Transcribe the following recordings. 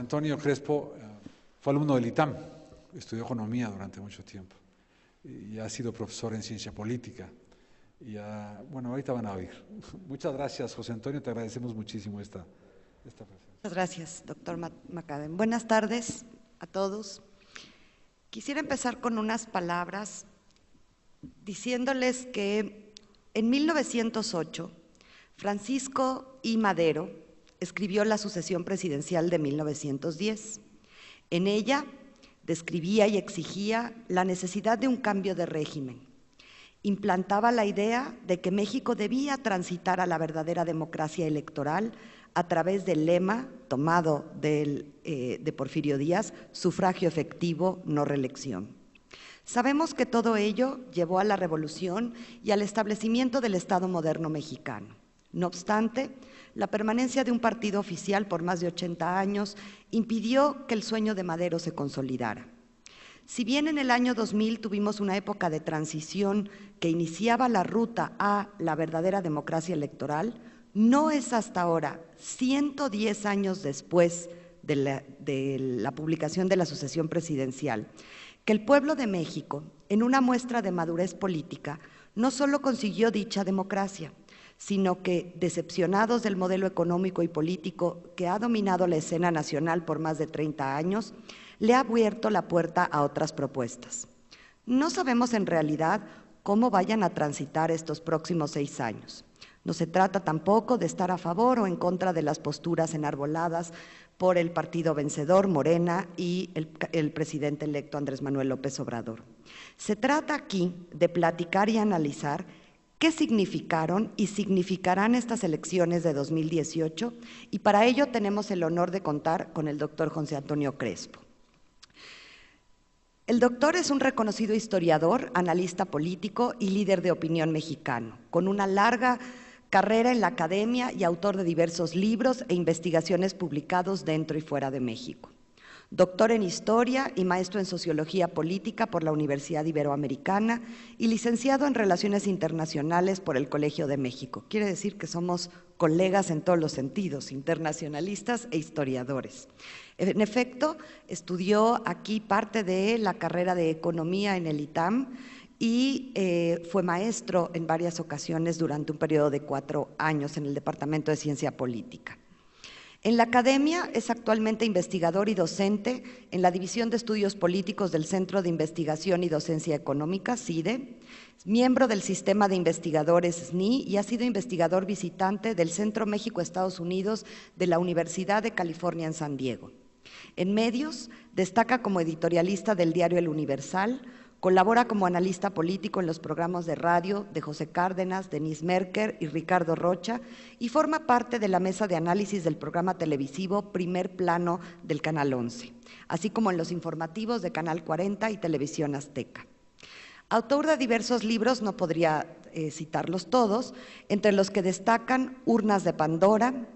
Antonio Crespo fue alumno del ITAM, estudió economía durante mucho tiempo y ha sido profesor en ciencia política. Bueno, ahorita van a oír. Muchas gracias, José Antonio, te agradecemos muchísimo esta presencia. Muchas gracias, doctor McAdam. Buenas tardes a todos. Quisiera empezar con unas palabras diciéndoles que en 1908 Francisco I. Madero escribió la sucesión presidencial de 1910. En ella describía y exigía la necesidad de un cambio de régimen. Implantaba la idea de que México debía transitar a la verdadera democracia electoral a través del lema tomado de Porfirio Díaz, sufragio efectivo, no reelección. Sabemos que todo ello llevó a la revolución y al establecimiento del Estado moderno mexicano. No obstante, la permanencia de un partido oficial por más de 80 años impidió que el sueño de Madero se consolidara. Si bien en el año 2000 tuvimos una época de transición que iniciaba la ruta a la verdadera democracia electoral, no es hasta ahora, 110 años después de la publicación de la sucesión presidencial, que el pueblo de México, en una muestra de madurez política, no solo consiguió dicha democracia, sino que, decepcionados del modelo económico y político que ha dominado la escena nacional por más de 30 años, le ha abierto la puerta a otras propuestas. No sabemos en realidad cómo vayan a transitar estos próximos 6 años. No se trata tampoco de estar a favor o en contra de las posturas enarboladas por el partido vencedor, Morena, y el presidente electo Andrés Manuel López Obrador. Se trata aquí de platicar y analizar qué significaron y significarán estas elecciones de 2018, y para ello tenemos el honor de contar con el doctor José Antonio Crespo. El doctor es un reconocido historiador, analista político y líder de opinión mexicano, con una larga carrera en la academia y autor de diversos libros e investigaciones publicados dentro y fuera de México. Doctor en Historia y maestro en Sociología Política por la Universidad Iberoamericana y licenciado en Relaciones Internacionales por el Colegio de México. Quiere decir que somos colegas en todos los sentidos, internacionalistas e historiadores. En efecto, estudió aquí parte de la carrera de Economía en el ITAM y fue maestro en varias ocasiones durante un periodo de 4 años en el Departamento de Ciencia Política. En la academia es actualmente investigador y docente en la División de Estudios Políticos del Centro de Investigación y Docencia Económica, CIDE, miembro del Sistema de Investigadores SNI y ha sido investigador visitante del Centro México-Estados Unidos de la Universidad de California en San Diego. En medios, destaca como editorialista del diario El Universal, colabora como analista político en los programas de radio de José Cárdenas, Denise Merker y Ricardo Rocha y forma parte de la mesa de análisis del programa televisivo Primer Plano del Canal 11, así como en los informativos de Canal 40 y Televisión Azteca. Autor de diversos libros, no podría citarlos todos, entre los que destacan Urnas de Pandora,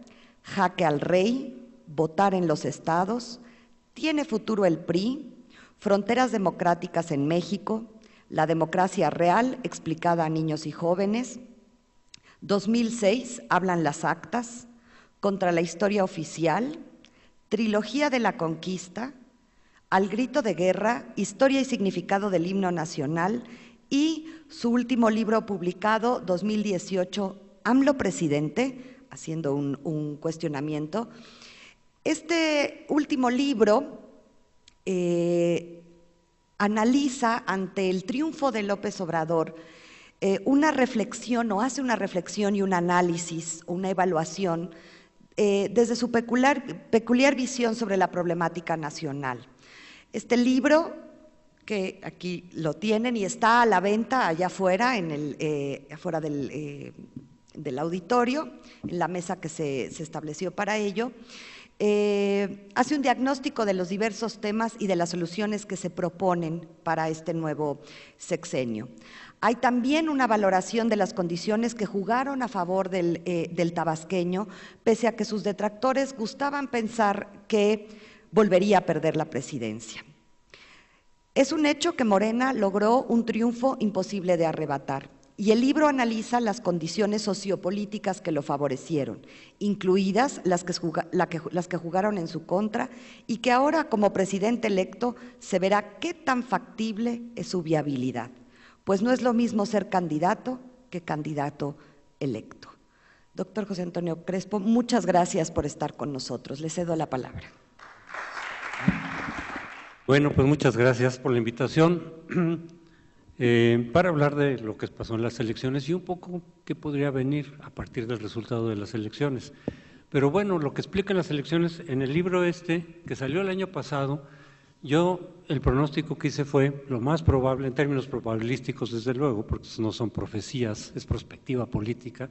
Jaque al Rey, Votar en los Estados, ¿Tiene futuro el PRI?, Fronteras democráticas en México, La democracia real explicada a niños y jóvenes, 2006, Hablan las actas, Contra la historia oficial, Trilogía de la conquista, Al grito de guerra, Historia y significado del himno nacional y su último libro publicado, 2018, AMLO presidente, haciendo un cuestionamiento. Este último libro analiza ante el triunfo de López Obrador una reflexión o hace una reflexión y un análisis, una evaluación desde su peculiar visión sobre la problemática nacional. Este libro, que aquí lo tienen y está a la venta allá afuera, afuera del auditorio, en la mesa que se estableció para ello, hace un diagnóstico de los diversos temas y de las soluciones que se proponen para este nuevo sexenio. Hay también una valoración de las condiciones que jugaron a favor del tabasqueño, pese a que sus detractores gustaban pensar que volvería a perder la presidencia. Es un hecho que Morena logró un triunfo imposible de arrebatar Y el libro analiza las condiciones sociopolíticas que lo favorecieron, incluidas las que jugaron en su contra, y que ahora, como presidente electo, se verá qué tan factible es su viabilidad, pues no es lo mismo ser candidato que candidato electo. Doctor José Antonio Crespo, muchas gracias por estar con nosotros. Le cedo la palabra. Bueno, pues muchas gracias por la invitación. Para hablar de lo que pasó en las elecciones y un poco qué podría venir a partir del resultado de las elecciones. Pero bueno, lo que explican las elecciones en el libro que salió el año pasado, el pronóstico que hice fue lo más probable, en términos probabilísticos desde luego, porque no son profecías, es prospectiva política,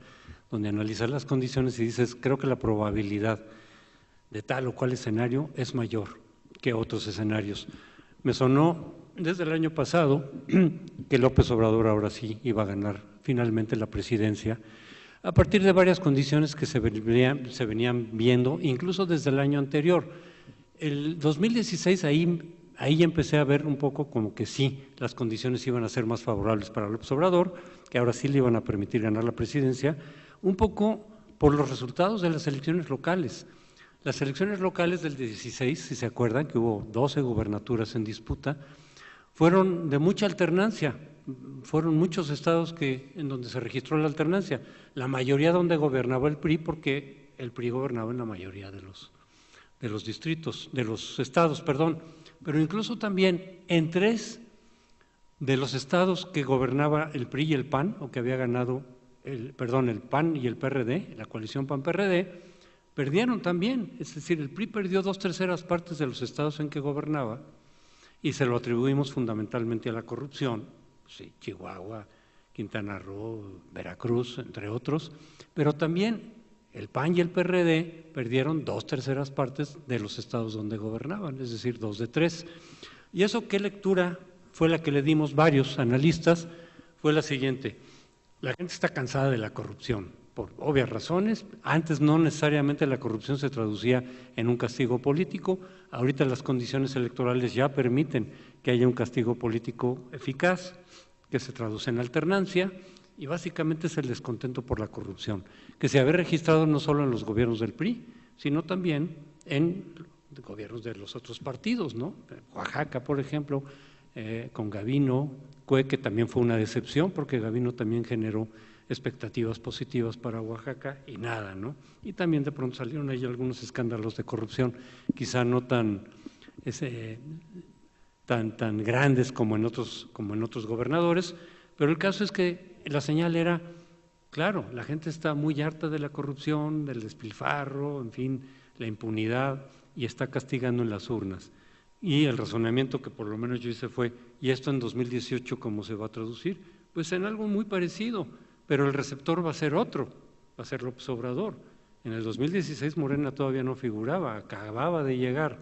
donde analizas las condiciones y dices, creo que la probabilidad de tal o cual escenario es mayor que otros escenarios. Me sonó desde el año pasado que López Obrador ahora sí iba a ganar finalmente la presidencia, a partir de varias condiciones que se venían viendo, incluso desde el año anterior. El 2016 ahí empecé a ver un poco como que sí, las condiciones iban a ser más favorables para López Obrador, que ahora sí le iban a permitir ganar la presidencia, un poco por los resultados de las elecciones locales. Las elecciones locales del 16, si se acuerdan, que hubo 12 gubernaturas en disputa, fueron de mucha alternancia, fueron muchos estados en donde se registró la alternancia, la mayoría donde gobernaba el PRI, porque el PRI gobernaba en la mayoría de los distritos, de los estados, perdón, pero incluso también en 3 de los estados que gobernaba el PRI y el PAN, o que había ganado el PAN y el PRD, la coalición PAN-PRD, perdieron también, es decir, el PRI perdió 2/3 partes de los estados en que gobernaba, y se lo atribuimos fundamentalmente a la corrupción, sí, Chihuahua, Quintana Roo, Veracruz, entre otros, pero también el PAN y el PRD perdieron 2/3 partes de los estados donde gobernaban, es decir, 2 de 3. ¿Y eso qué lectura fue la que le dimos varios analistas? Fue la siguiente: la gente está cansada de la corrupción, por obvias razones. Antes no necesariamente la corrupción se traducía en un castigo político, ahorita las condiciones electorales ya permiten que haya un castigo político eficaz, que se traduce en alternancia, y básicamente es el descontento por la corrupción, que se había registrado no solo en los gobiernos del PRI, sino también en gobiernos de los otros partidos, ¿no? Oaxaca, por ejemplo, con Gavino, que también fue una decepción, porque Gavino también generó expectativas positivas para Oaxaca y nada, ¿no? Y también de pronto salieron ahí algunos escándalos de corrupción, quizá no tan grandes como en otros gobernadores, pero el caso es que la señal era, claro, la gente está muy harta de la corrupción, del despilfarro, en fin, la impunidad, y está castigando en las urnas. Y el razonamiento que por lo menos yo hice fue, ¿y esto en 2018 cómo se va a traducir? Pues en algo muy parecido, pero el receptor va a ser otro, va a ser López Obrador. En el 2016 Morena todavía no figuraba, acababa de llegar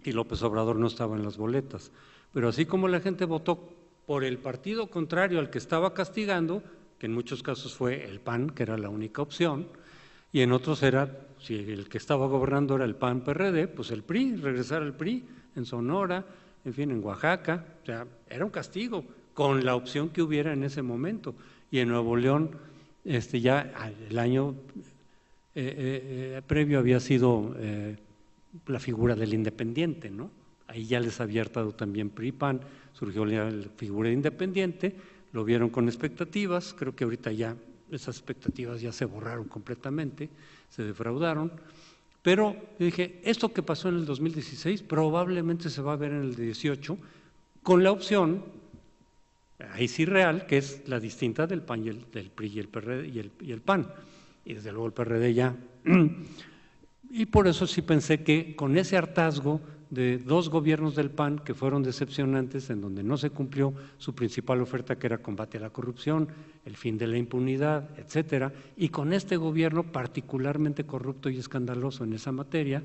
y López Obrador no estaba en las boletas. Pero así como la gente votó por el partido contrario al que estaba castigando, que en muchos casos fue el PAN, que era la única opción, y en otros era, si el que estaba gobernando era el PAN-PRD, pues el PRI, regresar al PRI en Sonora, en fin, en Oaxaca, o sea, era un castigo con la opción que hubiera en ese momento. Y en Nuevo León, ya el año previo había sido la figura del independiente, ¿no? Ahí ya les había hartado también PRI-PAN, surgió la figura de independiente, lo vieron con expectativas, creo que ahorita ya esas expectativas ya se borraron completamente, se defraudaron, pero yo dije, esto que pasó en el 2016 probablemente se va a ver en el 18 con la opción, ahí sí real, que es la distinta del PAN del PRI y el PRD y el PAN, y desde luego el PRD ya. Y por eso sí pensé que con ese hartazgo de 2 gobiernos del PAN que fueron decepcionantes, en donde no se cumplió su principal oferta, que era combate a la corrupción, el fin de la impunidad, etcétera, y con este gobierno particularmente corrupto y escandaloso en esa materia,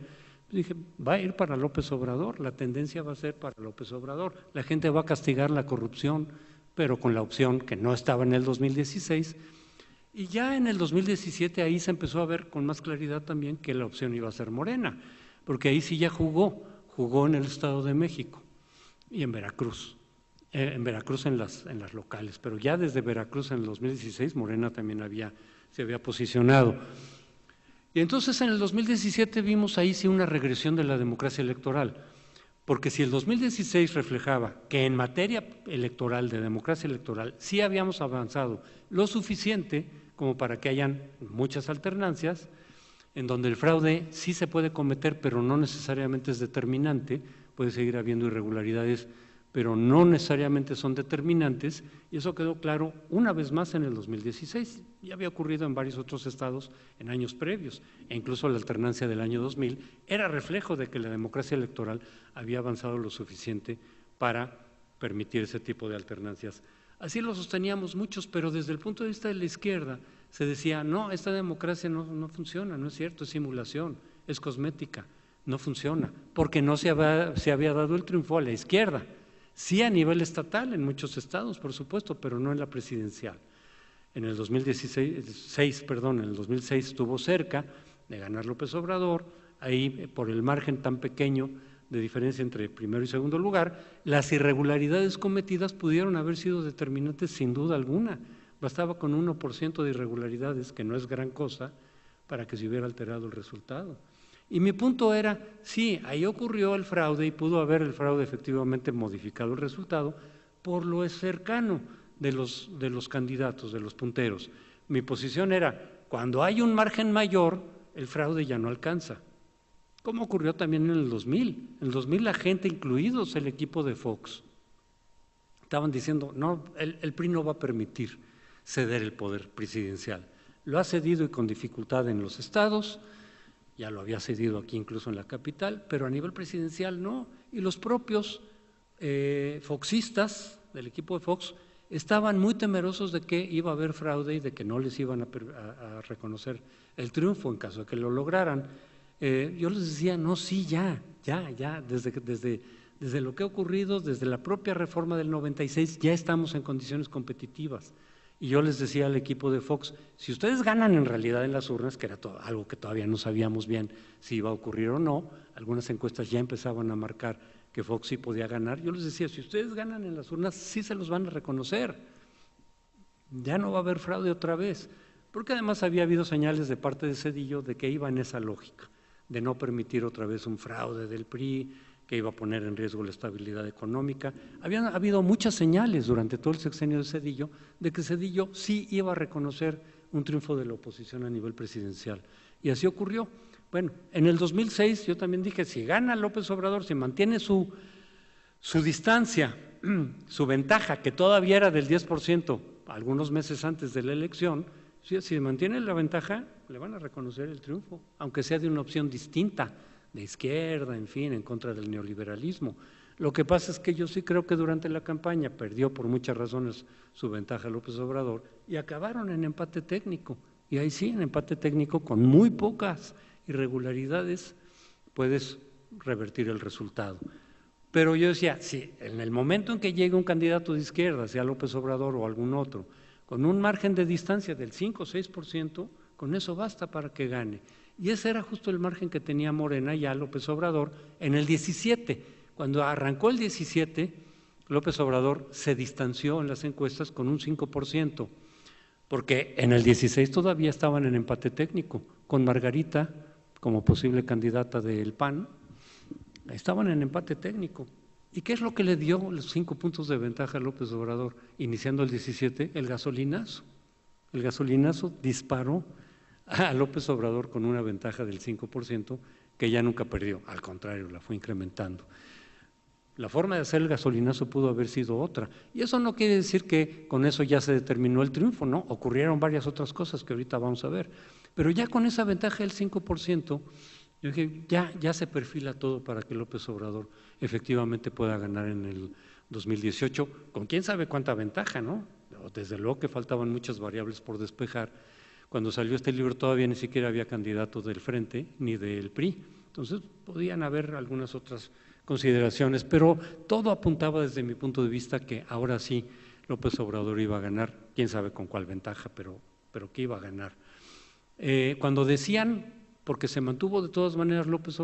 dije, va a ir para López Obrador, la tendencia va a ser para López Obrador, la gente va a castigar la corrupción, pero con la opción que no estaba en el 2016, y ya en el 2017 ahí se empezó a ver con más claridad también que la opción iba a ser Morena, porque ahí sí ya jugó en el Estado de México y en Veracruz. en Veracruz en las locales, pero ya desde Veracruz en el 2016 Morena también se había posicionado. Y entonces en el 2017 vimos ahí sí una regresión de la democracia electoral, porque si el 2016 reflejaba que en materia electoral, de democracia electoral, sí habíamos avanzado lo suficiente como para que hayan muchas alternancias, en donde el fraude sí se puede cometer, pero no necesariamente es determinante, puede seguir habiendo irregularidades, pero no necesariamente son determinantes, y eso quedó claro una vez más en el 2016. Ya había ocurrido en varios otros estados en años previos, e incluso la alternancia del año 2000 era reflejo de que la democracia electoral había avanzado lo suficiente para permitir ese tipo de alternancias. Así lo sosteníamos muchos, pero desde el punto de vista de la izquierda se decía, no, esta democracia no funciona, no es cierto, es simulación, es cosmética, no funciona, porque no se había dado el triunfo a la izquierda. Sí a nivel estatal en muchos estados, por supuesto, pero no en la presidencial. En el 2006 estuvo cerca de ganar López Obrador, ahí por el margen tan pequeño de diferencia entre primero y segundo lugar, las irregularidades cometidas pudieron haber sido determinantes sin duda alguna. Bastaba con 1% de irregularidades, que no es gran cosa, para que se hubiera alterado el resultado. Y mi punto era, sí, ahí ocurrió el fraude y pudo haber el fraude efectivamente modificado el resultado por lo cercano de los candidatos, de los punteros. Mi posición era, cuando hay un margen mayor, el fraude ya no alcanza. Como ocurrió también en el 2000. En el 2000 la gente, incluidos el equipo de Fox, estaban diciendo, no, el PRI no va a permitir ceder el poder presidencial. Lo ha cedido y con dificultad en los estados, ya lo había cedido aquí incluso en la capital, pero a nivel presidencial no. Y los propios foxistas del equipo de Fox estaban muy temerosos de que iba a haber fraude y de que no les iban a reconocer el triunfo en caso de que lo lograran. Yo les decía, no, sí, ya, desde lo que ha ocurrido, desde la propia reforma del 96, ya estamos en condiciones competitivas. Y yo les decía al equipo de Fox, si ustedes ganan en realidad en las urnas, que era algo que todavía no sabíamos bien si iba a ocurrir o no, algunas encuestas ya empezaban a marcar que Fox sí podía ganar, yo les decía, si ustedes ganan en las urnas, sí se los van a reconocer, ya no va a haber fraude otra vez, porque además había habido señales de parte de Zedillo de que iba en esa lógica, de no permitir otra vez un fraude del PRI, que iba a poner en riesgo la estabilidad económica. Habían habido muchas señales durante todo el sexenio de Zedillo de que Zedillo sí iba a reconocer un triunfo de la oposición a nivel presidencial. Y así ocurrió. Bueno, en el 2006 yo también dije, si gana López Obrador, si mantiene su distancia, su ventaja, que todavía era del 10% algunos meses antes de la elección, si mantiene la ventaja, le van a reconocer el triunfo, aunque sea de una opción distinta, de izquierda, en fin, en contra del neoliberalismo. Lo que pasa es que yo sí creo que durante la campaña perdió por muchas razones su ventaja López Obrador y acabaron en empate técnico. Y ahí sí, en empate técnico, con muy pocas irregularidades, puedes revertir el resultado. Pero yo decía, sí, en el momento en que llegue un candidato de izquierda, sea López Obrador o algún otro, con un margen de distancia del 5 o 6%, con eso basta para que gane. Y ese era justo el margen que tenía Morena ya López Obrador en el 17. Cuando arrancó el 17, López Obrador se distanció en las encuestas con un 5%, porque en el 16 todavía estaban en empate técnico, con Margarita como posible candidata del PAN, estaban en empate técnico. ¿Y qué es lo que le dio los 5 puntos de ventaja a López Obrador iniciando el 17? El gasolinazo. El gasolinazo disparó a López Obrador con una ventaja del 5% que ya nunca perdió, al contrario, la fue incrementando. La forma de hacer el gasolinazo pudo haber sido otra, y eso no quiere decir que con eso ya se determinó el triunfo, no, ocurrieron varias otras cosas que ahorita vamos a ver, pero ya con esa ventaja del 5%, yo dije, ya se perfila todo para que López Obrador efectivamente pueda ganar en el 2018, con quién sabe cuánta ventaja, ¿no? Desde luego que faltaban muchas variables por despejar. Cuando salió este libro todavía ni siquiera había candidato del Frente ni del PRI, entonces podían haber algunas otras consideraciones, pero todo apuntaba desde mi punto de vista que ahora sí López Obrador iba a ganar, quién sabe con cuál ventaja, pero que iba a ganar. Cuando decían, porque se mantuvo de todas maneras López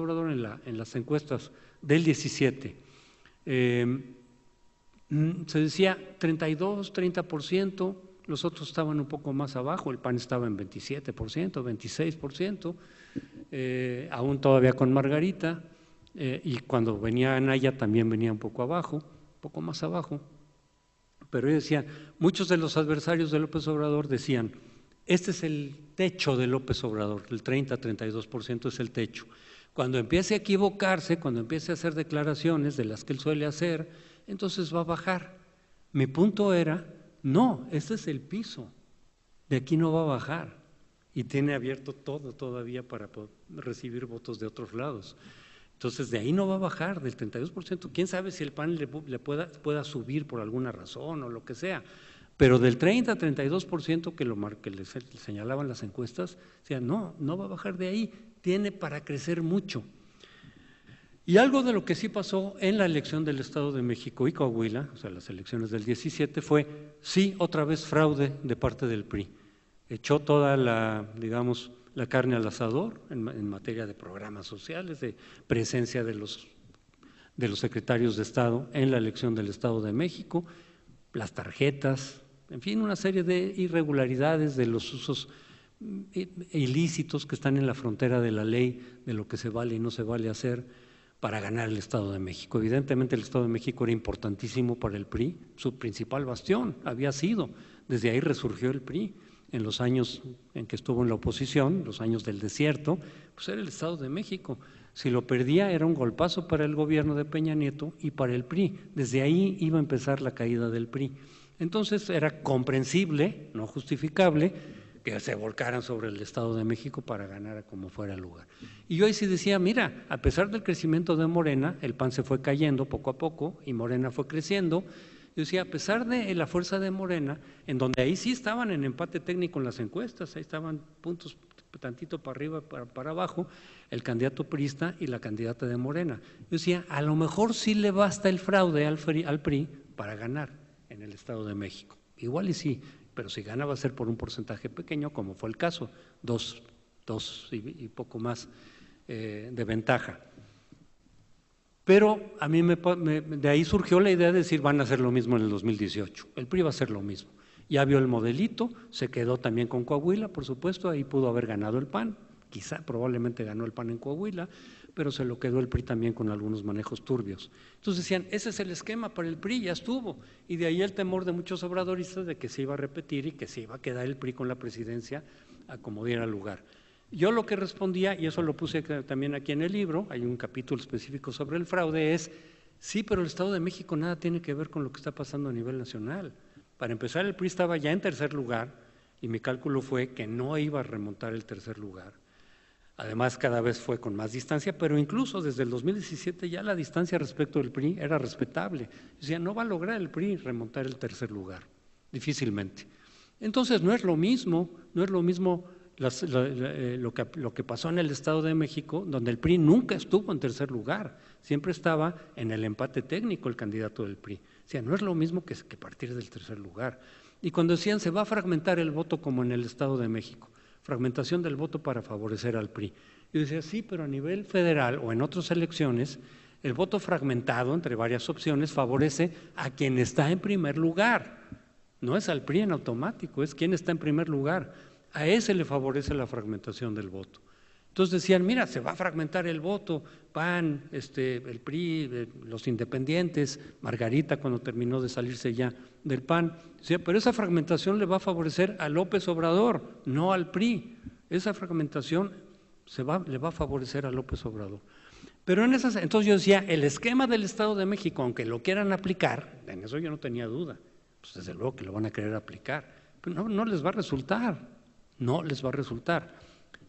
se decía 32, 30%, los otros estaban un poco más abajo, el PAN estaba en 27%, 26%, aún todavía con Margarita, y cuando venía Anaya también venía un poco abajo, un poco más abajo. Pero yo decía, muchos de los adversarios de López Obrador decían, este es el techo de López Obrador, el 30-32% es el techo. Cuando empiece a equivocarse, cuando empiece a hacer declaraciones de las que él suele hacer, entonces va a bajar. Mi punto era, no, este es el piso, de aquí no va a bajar. Y tiene abierto todo todavía para poder recibir votos de otros lados. Entonces, de ahí no va a bajar, del 32%. ¿Quién sabe si el PAN le pueda subir por alguna razón o lo que sea? Pero del 30-32% que le señalaban las encuestas, decía, no va a bajar de ahí, tiene para crecer mucho. Y algo de lo que sí pasó en la elección del Estado de México y Coahuila, o sea, las elecciones del 17, fue, sí, otra vez fraude de parte del PRI. Echó toda la, digamos, la carne al asador en materia de programas sociales, de presencia de los secretarios de Estado en la elección del Estado de México, las tarjetas, en fin, una serie de irregularidades de los usos ilícitos que están en la frontera de la ley, de lo que se vale y no se vale hacer para ganar el Estado de México. Evidentemente el Estado de México era importantísimo para el PRI, su principal bastión había sido, desde ahí resurgió el PRI. En los años en que estuvo en la oposición, los años del desierto, pues era el Estado de México. Si lo perdía era un golpazo para el gobierno de Peña Nieto y para el PRI. Desde ahí iba a empezar la caída del PRI. Entonces era comprensible, no justificable, que se volcaran sobre el Estado de México para ganar a como fuera el lugar. Y yo ahí sí decía, mira, a pesar del crecimiento de Morena, el PAN se fue cayendo poco a poco y Morena fue creciendo. Yo decía, a pesar de la fuerza de Morena, en donde ahí sí estaban en empate técnico en las encuestas, ahí estaban puntos tantito para arriba, para abajo, el candidato priista y la candidata de Morena. Yo decía, a lo mejor sí le basta el fraude al PRI para ganar en el Estado de México. Igual y sí, pero si gana va a ser por un porcentaje pequeño, como fue el caso, dos y poco más de ventaja. Pero a mí de ahí surgió la idea de decir van a hacer lo mismo en el 2018, el PRI va a hacer lo mismo. Ya vio el modelito, se quedó también con Coahuila, por supuesto, ahí pudo haber ganado el PAN, probablemente ganó el PAN en Coahuila, pero se lo quedó el PRI también con algunos manejos turbios. Entonces decían, ese es el esquema para el PRI, ya estuvo, y de ahí el temor de muchos obradoristas de que se iba a repetir y que se iba a quedar el PRI con la presidencia a como diera lugar. Yo lo que respondía, y eso lo puse también aquí en el libro, hay un capítulo específico sobre el fraude, es, sí, pero el Estado de México nada tiene que ver con lo que está pasando a nivel nacional. Para empezar, el PRI estaba ya en tercer lugar, y mi cálculo fue que no iba a remontar el tercer lugar. Además, cada vez fue con más distancia, pero incluso desde el 2017 ya la distancia respecto del PRI era respetable. Decía, no va a lograr el PRI remontar el tercer lugar, difícilmente. Entonces, no es lo mismo lo que pasó en el Estado de México, donde el PRI nunca estuvo en tercer lugar, siempre estaba en el empate técnico el candidato del PRI. O sea, no es lo mismo que partir del tercer lugar. Y cuando decían se va a fragmentar el voto como en el Estado de México, fragmentación del voto para favorecer al PRI. Yo decía, sí, pero a nivel federal o en otras elecciones, el voto fragmentado entre varias opciones favorece a quien está en primer lugar. No es al PRI en automático, es quien está en primer lugar. A ese le favorece la fragmentación del voto. Entonces decían, mira, se va a fragmentar el voto, PAN, el PRI, los independientes, Margarita cuando terminó de salirse ya del PAN, decía, pero esa fragmentación le va a favorecer a López Obrador, no al PRI. Esa fragmentación le va a favorecer a López Obrador. Pero entonces yo decía, el esquema del Estado de México, aunque lo quieran aplicar, en eso yo no tenía duda, pues desde luego que lo van a querer aplicar, pero no les va a resultar. No les va a resultar,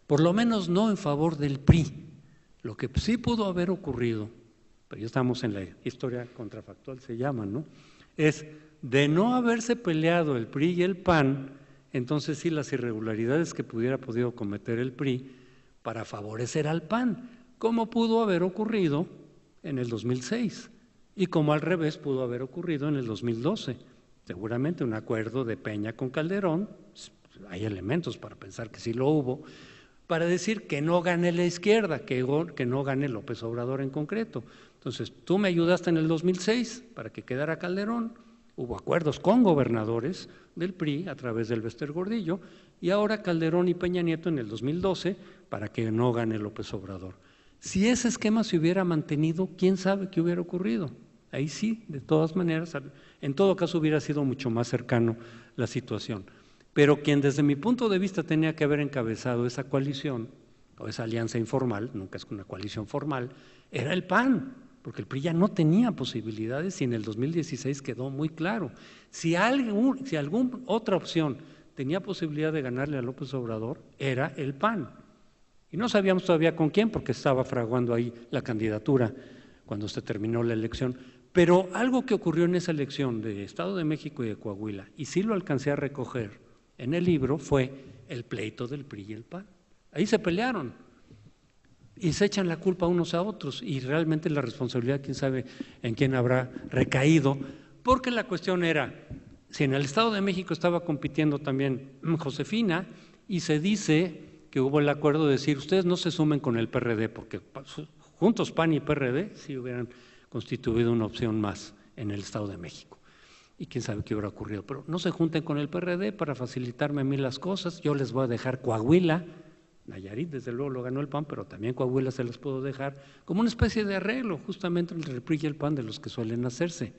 por lo menos no en favor del PRI. Lo que sí pudo haber ocurrido, pero ya estamos en la historia contrafactual, se llama, ¿no? Es de no haberse peleado el PRI y el PAN, entonces sí las irregularidades que hubiera podido cometer el PRI para favorecer al PAN, como pudo haber ocurrido en el 2006 y como al revés pudo haber ocurrido en el 2012. Seguramente un acuerdo de Peña con Calderón, hay elementos para pensar que sí lo hubo, para decir que no gane la izquierda, que no gane López Obrador en concreto. Entonces, tú me ayudaste en el 2006 para que quedara Calderón, hubo acuerdos con gobernadores del PRI a través del Bester Gordillo, y ahora Calderón y Peña Nieto en el 2012 para que no gane López Obrador. Si ese esquema se hubiera mantenido, ¿quién sabe qué hubiera ocurrido? Ahí sí, de todas maneras, en todo caso hubiera sido mucho más cercano la situación. Pero quien desde mi punto de vista tenía que haber encabezado esa coalición, o esa alianza informal, nunca es una coalición formal, era el PAN, porque el PRI ya no tenía posibilidades y en el 2016 quedó muy claro. Si alguna otra opción tenía posibilidad de ganarle a López Obrador, era el PAN. Y no sabíamos todavía con quién, porque estaba fraguando ahí la candidatura cuando se terminó la elección. Pero algo que ocurrió en esa elección de Estado de México y de Coahuila, y sí lo alcancé a recoger en el libro, fue el pleito del PRI y el PAN. Ahí se pelearon y se echan la culpa unos a otros, y realmente la responsabilidad, quién sabe en quién habrá recaído, porque la cuestión era, si en el Estado de México estaba compitiendo también Josefina, y se dice que hubo el acuerdo de decir, ustedes no se sumen con el PRD, porque juntos PAN y PRD sí hubieran constituido una opción más en el Estado de México. Y quién sabe qué hubiera ocurrido, pero no se junten con el PRD para facilitarme a mí las cosas, yo les voy a dejar Coahuila, Nayarit desde luego lo ganó el PAN, pero también Coahuila se los puedo dejar como una especie de arreglo justamente entre el PRI y el PAN de los que suelen hacerse.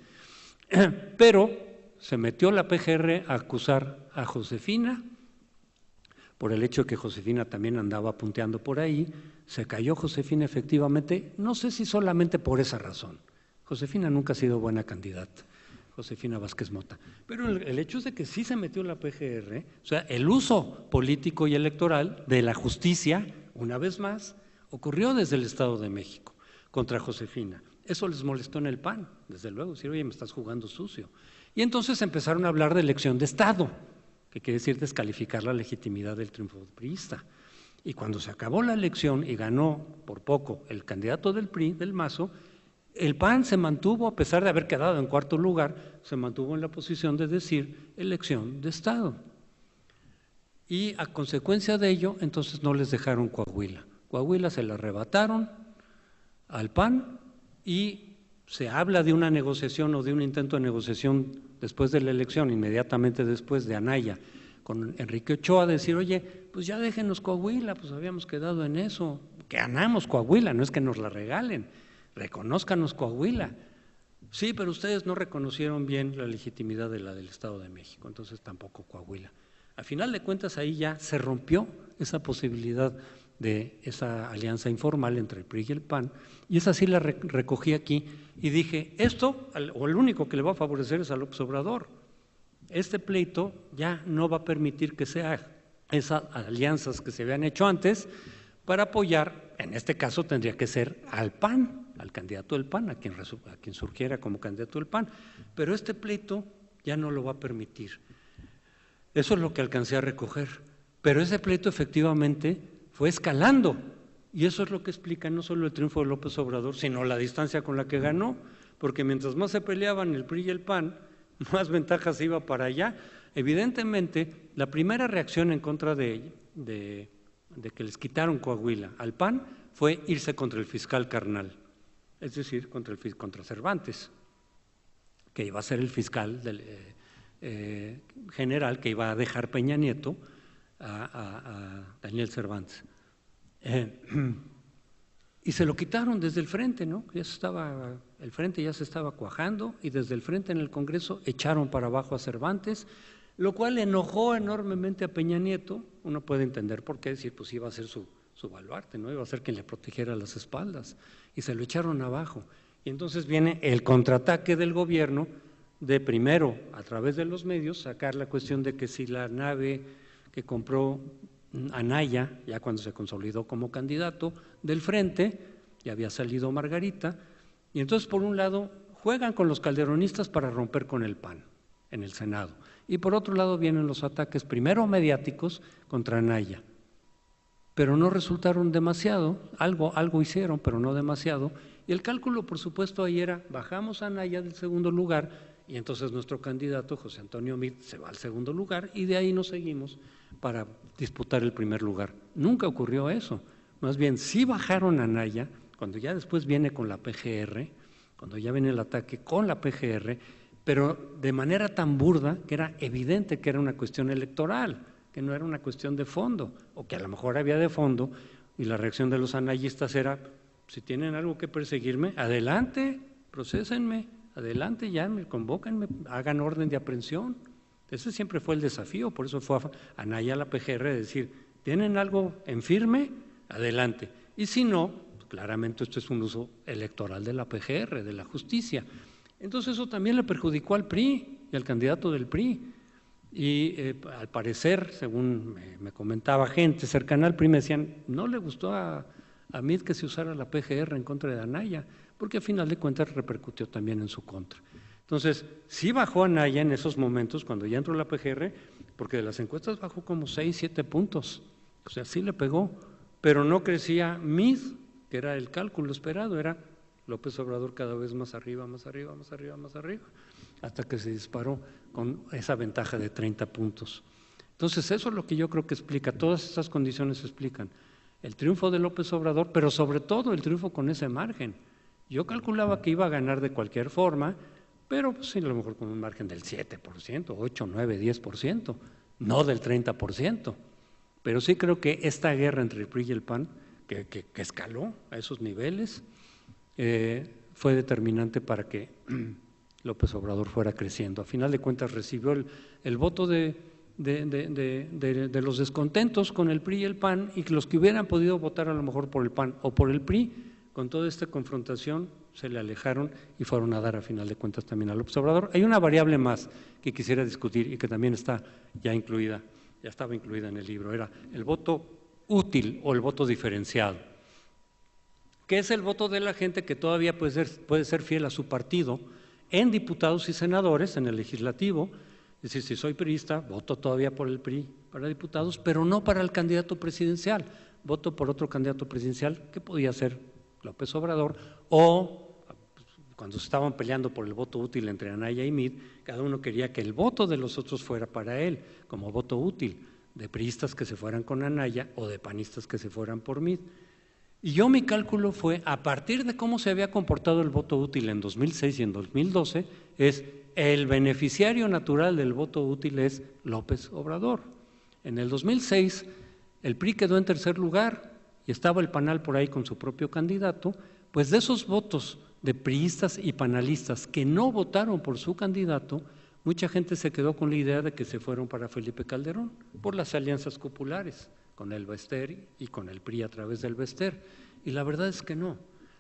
Pero se metió la PGR a acusar a Josefina por el hecho de que Josefina también andaba punteando por ahí, se cayó Josefina efectivamente, no sé si solamente por esa razón, Josefina nunca ha sido buena candidata, Josefina Vázquez Mota, pero el hecho es de que sí se metió la PGR, o sea, el uso político y electoral de la justicia, una vez más, ocurrió desde el Estado de México contra Josefina. Eso les molestó en el PAN, desde luego, decir, oye, me estás jugando sucio. Y entonces empezaron a hablar de elección de Estado, que quiere decir descalificar la legitimidad del triunfo priista. Y cuando se acabó la elección y ganó por poco el candidato del PRI, del Mazo, el PAN se mantuvo, a pesar de haber quedado en cuarto lugar, se mantuvo en la posición de decir elección de Estado. Y a consecuencia de ello, entonces no les dejaron Coahuila. Coahuila se la arrebataron al PAN y se habla de una negociación o de un intento de negociación después de la elección, inmediatamente después de Anaya, con Enrique Ochoa, decir, oye, pues ya déjenos Coahuila, pues habíamos quedado en eso, que ganamos Coahuila, no es que nos la regalen, reconózcanos Coahuila. Sí, pero ustedes no reconocieron bien la legitimidad de la del Estado de México, entonces tampoco Coahuila. A final de cuentas ahí ya se rompió esa posibilidad de esa alianza informal entre el PRI y el PAN, y esa sí la recogí aquí y dije, esto, o el único que le va a favorecer es a López Obrador. Este pleito ya no va a permitir que sea esas alianzas que se habían hecho antes para apoyar, en este caso tendría que ser al PAN, al candidato del PAN, a quien surgiera como candidato del PAN, pero este pleito ya no lo va a permitir. Eso es lo que alcancé a recoger, pero ese pleito efectivamente fue escalando, y eso es lo que explica no solo el triunfo de López Obrador, sino la distancia con la que ganó, porque mientras más se peleaban el PRI y el PAN, más ventajas iba para allá. Evidentemente, la primera reacción en contra de que les quitaron Coahuila al PAN fue irse contra el fiscal carnal, es decir, contra Cervantes, que iba a ser el fiscal general que iba a dejar Peña Nieto a Daniel Cervantes. Y se lo quitaron desde el frente, ¿no? El frente ya se estaba cuajando y desde el frente en el Congreso echaron para abajo a Cervantes, lo cual enojó enormemente a Peña Nieto. Uno puede entender por qué, decir, pues iba a ser su baluarte, ¿no? Iba a ser quien le protegiera las espaldas, y se lo echaron abajo. Y entonces viene el contraataque del gobierno de primero, a través de los medios, sacar la cuestión de que si la nave que compró Anaya, ya cuando se consolidó como candidato del frente, ya había salido Margarita, y entonces por un lado juegan con los calderonistas para romper con el PAN en el Senado, y por otro lado vienen los ataques primero mediáticos contra Anaya, pero no resultaron demasiado, algo hicieron, pero no demasiado, y el cálculo por supuesto ahí era, bajamos a Anaya del segundo lugar, y entonces nuestro candidato José Antonio Meade se va al segundo lugar, y de ahí nos seguimos para disputar el primer lugar. Nunca ocurrió eso, más bien sí bajaron a Anaya cuando ya después viene con la PGR, cuando ya viene el ataque con la PGR, pero de manera tan burda que era evidente que era una cuestión electoral, que no era una cuestión de fondo, o que a lo mejor había de fondo, y la reacción de los analistas era, si tienen algo que perseguirme, adelante, procesenme, adelante, ya me convóquenme, hagan orden de aprehensión. Ese siempre fue el desafío, por eso fue a Anaya a la PGR de decir, ¿tienen algo en firme? Adelante. Y si no, pues claramente esto es un uso electoral de la PGR, de la justicia. Entonces eso también le perjudicó al PRI y al candidato del PRI. Y al parecer, según me comentaba gente cercana al PRI, me decían, no le gustó a Meade que se usara la PGR en contra de Anaya, porque a final de cuentas repercutió también en su contra. Entonces, sí bajó Anaya en esos momentos, cuando ya entró la PGR, porque de las encuestas bajó como 6, 7 puntos, o sea, sí le pegó, pero no crecía Meade, que era el cálculo esperado, era López Obrador cada vez más arriba, más arriba, más arriba, más arriba, hasta que se disparó con esa ventaja de 30 puntos. Entonces, eso es lo que yo creo que explica, todas estas condiciones explican el triunfo de López Obrador, pero sobre todo el triunfo con ese margen. Yo calculaba que iba a ganar de cualquier forma, pero pues, sí, a lo mejor con un margen del 7%, 8, 9, 10%, no del 30%. Pero sí creo que esta guerra entre el PRI y el PAN, que escaló a esos niveles, fue determinante para que López Obrador fuera creciendo. A final de cuentas recibió el voto de los descontentos con el PRI y el PAN, y que los que hubieran podido votar a lo mejor por el PAN o por el PRI, con toda esta confrontación se le alejaron y fueron a dar a final de cuentas también a López Obrador. Hay una variable más que quisiera discutir y que también está ya incluida, ya estaba incluida en el libro, era el voto útil o el voto diferenciado, que es el voto de la gente que todavía puede ser fiel a su partido en diputados y senadores, en el legislativo. Es decir, si soy priista, voto todavía por el PRI para diputados, pero no para el candidato presidencial, voto por otro candidato presidencial que podía ser López Obrador, o cuando se estaban peleando por el voto útil entre Anaya y Meade, cada uno quería que el voto de los otros fuera para él, como voto útil, de priistas que se fueran con Anaya o de panistas que se fueran por Meade. Y yo mi cálculo fue, a partir de cómo se había comportado el voto útil en 2006 y en 2012, es el beneficiario natural del voto útil es López Obrador. En el 2006 el PRI quedó en tercer lugar y estaba el PANAL por ahí con su propio candidato, pues de esos votos de priistas y panalistas que no votaron por su candidato, mucha gente se quedó con la idea de que se fueron para Felipe Calderón por las alianzas populares con el Bester y con el PRI a través del Bester. Y la verdad es que no.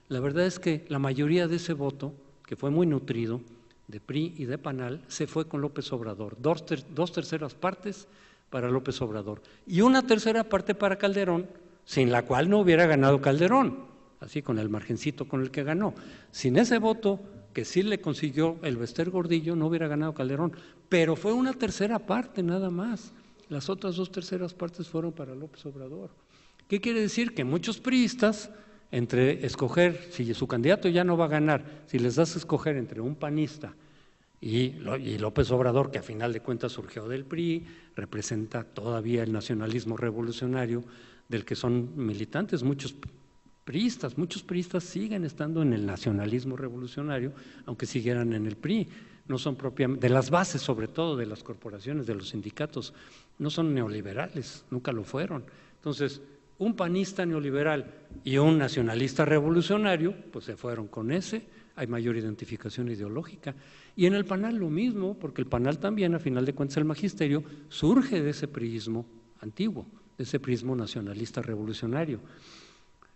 La verdad es que la mayoría de ese voto, que fue muy nutrido, de PRI y de PANAL, se fue con López Obrador. Dos terceras partes para López Obrador y una tercera parte para Calderón, sin la cual no hubiera ganado Calderón, así con el margencito con el que ganó. Sin ese voto que sí le consiguió el Bester Gordillo, no hubiera ganado Calderón, pero fue una tercera parte nada más. Las otras dos terceras partes fueron para López Obrador. ¿Qué quiere decir? Que muchos priistas, entre escoger, si su candidato ya no va a ganar, si les das a escoger entre un panista y López Obrador, que a final de cuentas surgió del PRI, representa todavía el nacionalismo revolucionario del que son militantes muchos priistas siguen estando en el nacionalismo revolucionario, aunque siguieran en el PRI. No son propiamente, de las bases sobre todo, de las corporaciones, de los sindicatos, no son neoliberales, nunca lo fueron. Entonces, un panista neoliberal y un nacionalista revolucionario, pues se fueron con ese, hay mayor identificación ideológica. Y en el PANAL lo mismo, porque el PANAL también, a final de cuentas, el magisterio, surge de ese priismo antiguo, de ese priismo nacionalista revolucionario.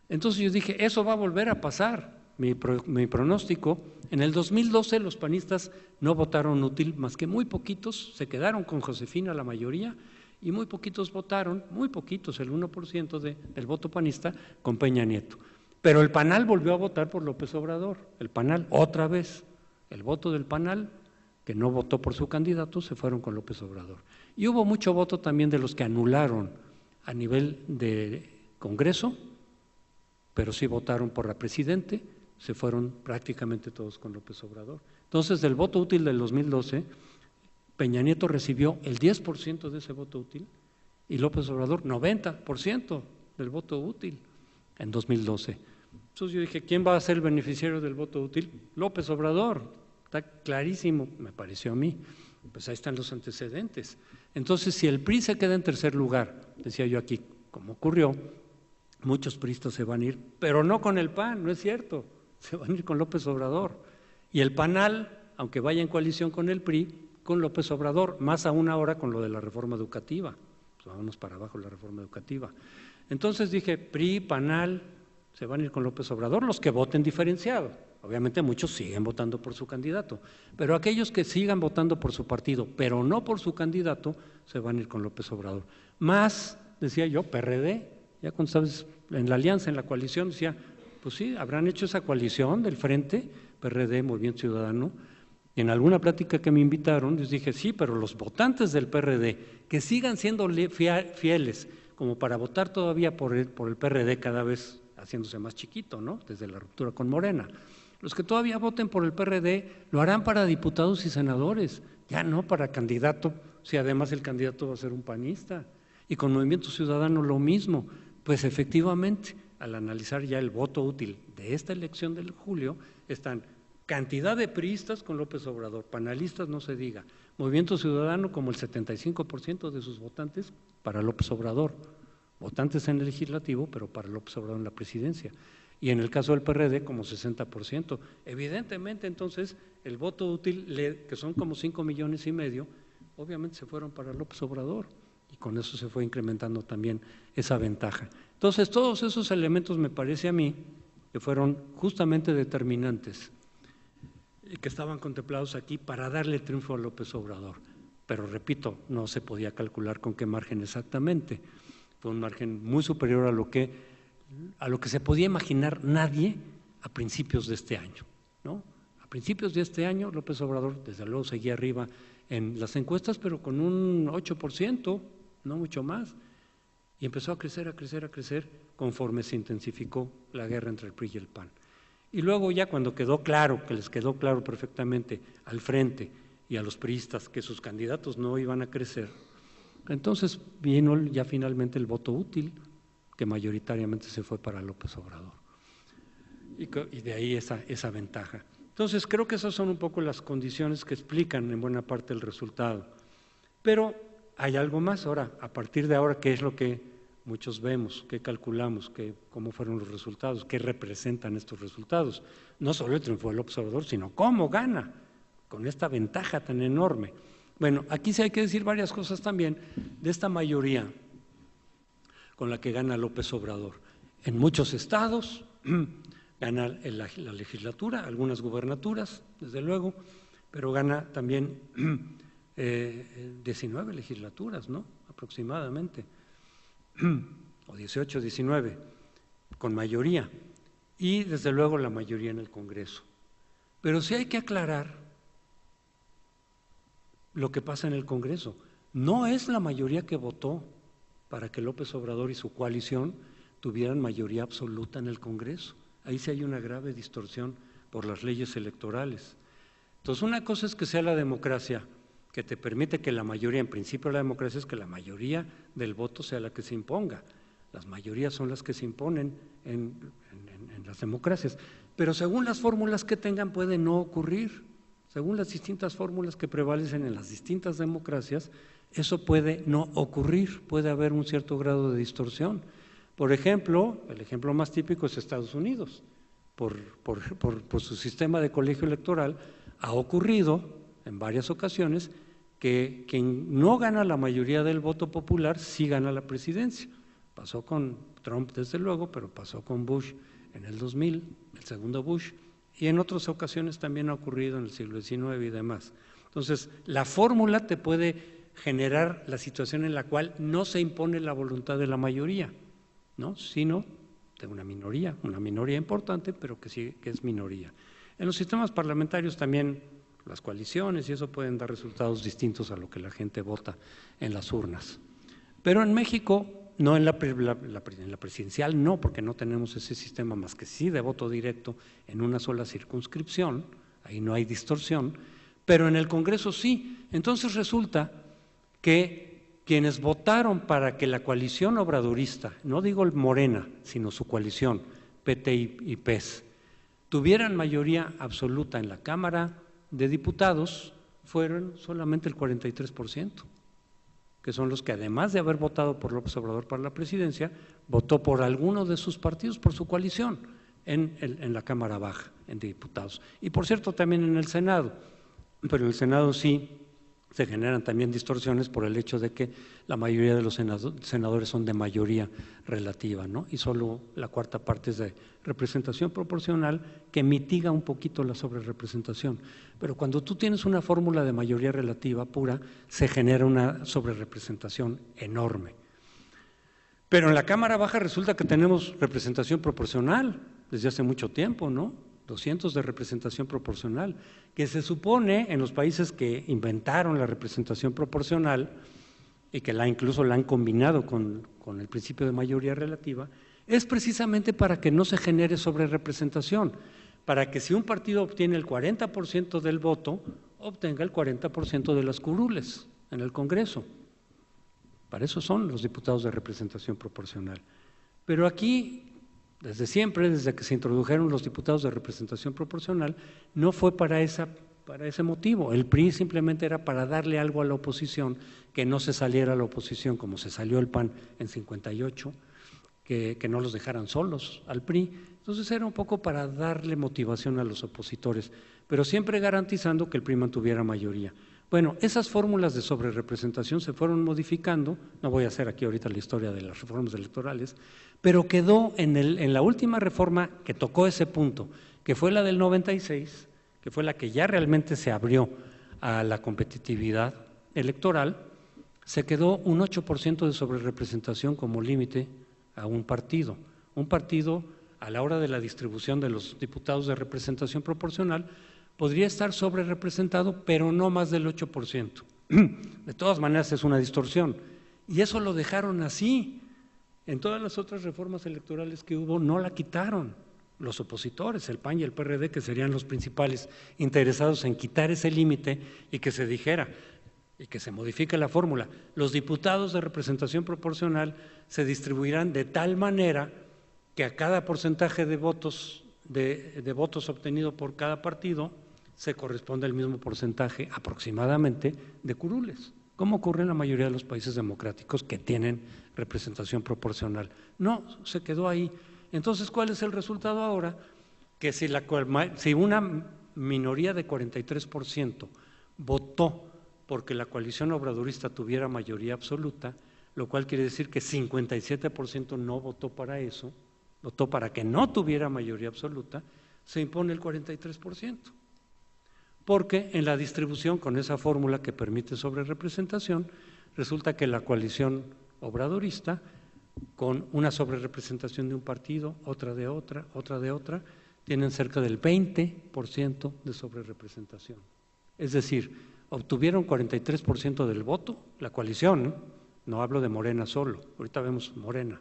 Entonces yo dije, eso va a volver a pasar. Mi pronóstico, en el 2012 los panistas no votaron útil, más que muy poquitos, se quedaron con Josefina la mayoría, y muy poquitos votaron, muy poquitos, el 1% del voto panista, con Peña Nieto. Pero el PANAL volvió a votar por López Obrador, el PANAL otra vez, el voto del PANAL, que no votó por su candidato, se fueron con López Obrador. Y hubo mucho voto también de los que anularon a nivel de Congreso, pero sí votaron por la presidente, se fueron prácticamente todos con López Obrador. Entonces, del voto útil del 2012, Peña Nieto recibió el 10% de ese voto útil y López Obrador 90% del voto útil en 2012. Entonces yo dije, ¿quién va a ser el beneficiario del voto útil? López Obrador, está clarísimo, me pareció a mí. Pues ahí están los antecedentes. Entonces, si el PRI se queda en tercer lugar, decía yo aquí, como ocurrió, muchos priistas se van a ir, pero no con el PAN, no es cierto, se van a ir con López Obrador. Y el PANAL, aunque vaya en coalición con el PRI, con López Obrador, más aún ahora con lo de la reforma educativa. Pues vámonos para abajo la reforma educativa. Entonces dije, PRI, PANAL, se van a ir con López Obrador, los que voten diferenciado. Obviamente muchos siguen votando por su candidato, pero aquellos que sigan votando por su partido, pero no por su candidato, se van a ir con López Obrador. Más, decía yo, PRD, ya cuando estabas en la alianza, en la coalición, decía, pues sí, habrán hecho esa coalición del Frente, PRD, Movimiento Ciudadano. En alguna plática que me invitaron, les dije, sí, pero los votantes del PRD, que sigan siendo fieles, como para votar todavía por el PRD cada vez haciéndose más chiquito, ¿no? Desde la ruptura con Morena. Los que todavía voten por el PRD lo harán para diputados y senadores, ya no para candidato, si además el candidato va a ser un panista. Y con Movimiento Ciudadano lo mismo. Pues efectivamente, al analizar ya el voto útil de esta elección de julio, están cantidad de priistas con López Obrador, panalistas no se diga, Movimiento Ciudadano como el 75% de sus votantes para López Obrador, votantes en el legislativo, pero para López Obrador en la presidencia. Y en el caso del PRD como 60%. Evidentemente entonces el voto útil, que son como 5,5 millones, obviamente se fueron para López Obrador y con eso se fue incrementando también esa ventaja. Entonces todos esos elementos me parece a mí que fueron justamente determinantes y que estaban contemplados aquí para darle triunfo a López Obrador. Pero repito, no se podía calcular con qué margen exactamente. Fue un margen muy superior a lo que se podía imaginar nadie a principios de este año, ¿no? A principios de este año López Obrador desde luego seguía arriba en las encuestas, pero con un 8%, no mucho más, y empezó a crecer conforme se intensificó la guerra entre el PRI y el PAN. Y luego ya cuando quedó claro, que les quedó claro perfectamente al Frente y a los priistas que sus candidatos no iban a crecer, entonces vino ya finalmente el voto útil, que mayoritariamente se fue para López Obrador. Y de ahí esa ventaja. Entonces creo que esas son un poco las condiciones que explican en buena parte el resultado. Pero hay algo más ahora, a partir de ahora, ¿qué es lo que muchos vemos, qué calculamos, cómo fueron los resultados, qué representan estos resultados? No solo el triunfo de López Obrador, sino cómo gana con esta ventaja tan enorme. Bueno, aquí sí hay que decir varias cosas también de esta mayoría con la que gana López Obrador. En muchos estados gana la legislatura, algunas gubernaturas, desde luego, pero gana también 19 legislaturas, ¿no? Aproximadamente, o 18, 19, con mayoría, y desde luego la mayoría en el Congreso. Pero sí hay que aclarar lo que pasa en el Congreso. No es la mayoría que votó para que López Obrador y su coalición tuvieran mayoría absoluta en el Congreso. Ahí sí hay una grave distorsión por las leyes electorales. Entonces, una cosa es que sea la democracia, que te permite que la mayoría, en principio la democracia es que la mayoría del voto sea la que se imponga. Las mayorías son las que se imponen en las democracias, pero según las fórmulas que tengan puede no ocurrir. Según las distintas fórmulas que prevalecen en las distintas democracias, eso puede no ocurrir, puede haber un cierto grado de distorsión. Por ejemplo, el ejemplo más típico es Estados Unidos. Por su sistema de colegio electoral ha ocurrido en varias ocasiones que quien no gana la mayoría del voto popular sí gana la presidencia. Pasó con Trump desde luego, pero pasó con Bush en el 2000, el segundo Bush, y en otras ocasiones también ha ocurrido en el siglo XIX y demás. Entonces, la fórmula te puede generar la situación en la cual no se impone la voluntad de la mayoría, ¿no? Sino de una minoría importante, pero que sí que es minoría. En los sistemas parlamentarios también las coaliciones y eso pueden dar resultados distintos a lo que la gente vota en las urnas. Pero en México, no en la presidencial, no, porque no tenemos ese sistema más que sí de voto directo en una sola circunscripción, ahí no hay distorsión, pero en el Congreso sí. Entonces resulta que quienes votaron para que la coalición obradorista, no digo Morena, sino su coalición, PT y PES, tuvieran mayoría absoluta en la Cámara de Diputados, fueron solamente el 43%, que son los que, además de haber votado por López Obrador para la presidencia, votó por alguno de sus partidos, por su coalición, en la Cámara Baja, en diputados. Y por cierto, también en el Senado, pero en el Senado sí se generan también distorsiones por el hecho de que la mayoría de los senadores son de mayoría relativa, ¿no? Y solo la cuarta parte es de representación proporcional, que mitiga un poquito la sobrerepresentación. Pero cuando tú tienes una fórmula de mayoría relativa pura, se genera una sobrerepresentación enorme. Pero en la Cámara Baja resulta que tenemos representación proporcional desde hace mucho tiempo, ¿no? 200 de representación proporcional, que se supone en los países que inventaron la representación proporcional y que incluso la han combinado con el principio de mayoría relativa, es precisamente para que no se genere sobrerepresentación, para que si un partido obtiene el 40% del voto, obtenga el 40% de las curules en el Congreso. Para eso son los diputados de representación proporcional. Pero aquí, desde siempre, desde que se introdujeron los diputados de representación proporcional, no fue para ese motivo. El PRI simplemente era para darle algo a la oposición, que no se saliera a la oposición como se salió el PAN en 58, que no los dejaran solos al PRI. Entonces era un poco para darle motivación a los opositores, pero siempre garantizando que el PRI mantuviera mayoría. Bueno, esas fórmulas de sobrerepresentación se fueron modificando, no voy a hacer aquí ahorita la historia de las reformas electorales, pero quedó en la última reforma que tocó ese punto, que fue la del 96, que fue la que ya realmente se abrió a la competitividad electoral, se quedó un 8% de sobrerepresentación como límite a un partido. Un partido, a la hora de la distribución de los diputados de representación proporcional, podría estar sobrerepresentado, pero no más del 8%. De todas maneras es una distorsión. Y eso lo dejaron así. En todas las otras reformas electorales que hubo no la quitaron. Los opositores, el PAN y el PRD, que serían los principales interesados en quitar ese límite y que se dijera y que se modifique la fórmula. Los diputados de representación proporcional se distribuirán de tal manera que a cada porcentaje de votos, de votos obtenido por cada partido, se corresponde el mismo porcentaje aproximadamente de curules, como ocurre en la mayoría de los países democráticos que tienen representación proporcional. No, se quedó ahí. Entonces, ¿cuál es el resultado ahora? Que si una minoría de 43% votó porque la coalición obradorista tuviera mayoría absoluta, lo cual quiere decir que 57% no votó para eso, votó para que no tuviera mayoría absoluta, se impone el 43%. Porque en la distribución con esa fórmula que permite sobrerepresentación, resulta que la coalición obradorista, con una sobrerepresentación de un partido, otra de otra, tienen cerca del 20% de sobrerepresentación. Es decir, obtuvieron 43% del voto, la coalición, no hablo de Morena solo, ahorita vemos Morena,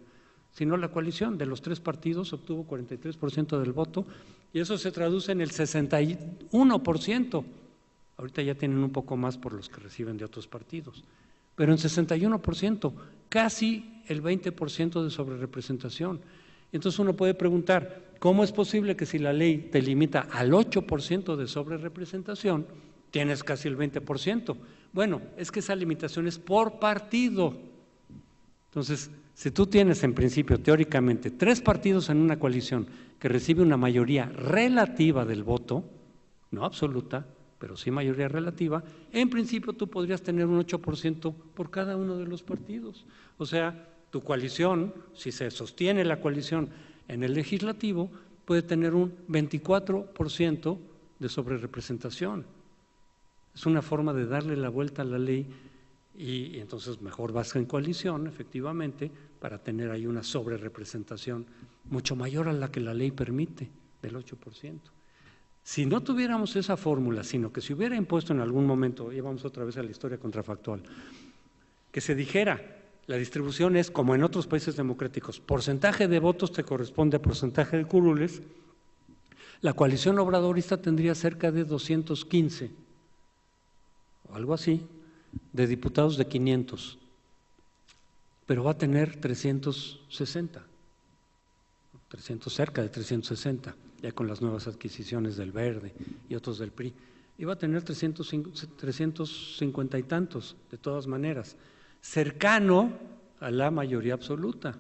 sino la coalición de los tres partidos obtuvo 43% del voto y eso se traduce en el 61%. Ahorita ya tienen un poco más por los que reciben de otros partidos, pero en 61%, casi el 20% de sobrerepresentación. Entonces uno puede preguntar, ¿cómo es posible que si la ley te limita al 8% de sobrerepresentación, tienes casi el 20%? Bueno, es que esa limitación es por partido. Entonces, si tú tienes en principio, teóricamente, 3 partidos en una coalición que recibe una mayoría relativa del voto, no absoluta, pero sí mayoría relativa, en principio tú podrías tener un 8% por cada uno de los partidos. O sea, tu coalición, si se sostiene la coalición en el legislativo, puede tener un 24% de sobrerepresentación. Es una forma de darle la vuelta a la ley y entonces mejor vas en coalición, efectivamente, para tener ahí una sobrerepresentación mucho mayor a la que la ley permite, del 8%. Si no tuviéramos esa fórmula, sino que se hubiera impuesto en algún momento, y vamos otra vez a la historia contrafactual, que se dijera, la distribución es como en otros países democráticos, porcentaje de votos te corresponde a porcentaje de curules, la coalición obradorista tendría cerca de 215, o algo así, de diputados de 500, pero va a tener 360. cerca de 360, ya con las nuevas adquisiciones del Verde y otros del PRI. Iba a tener 350 y tantos, de todas maneras, cercano a la mayoría absoluta,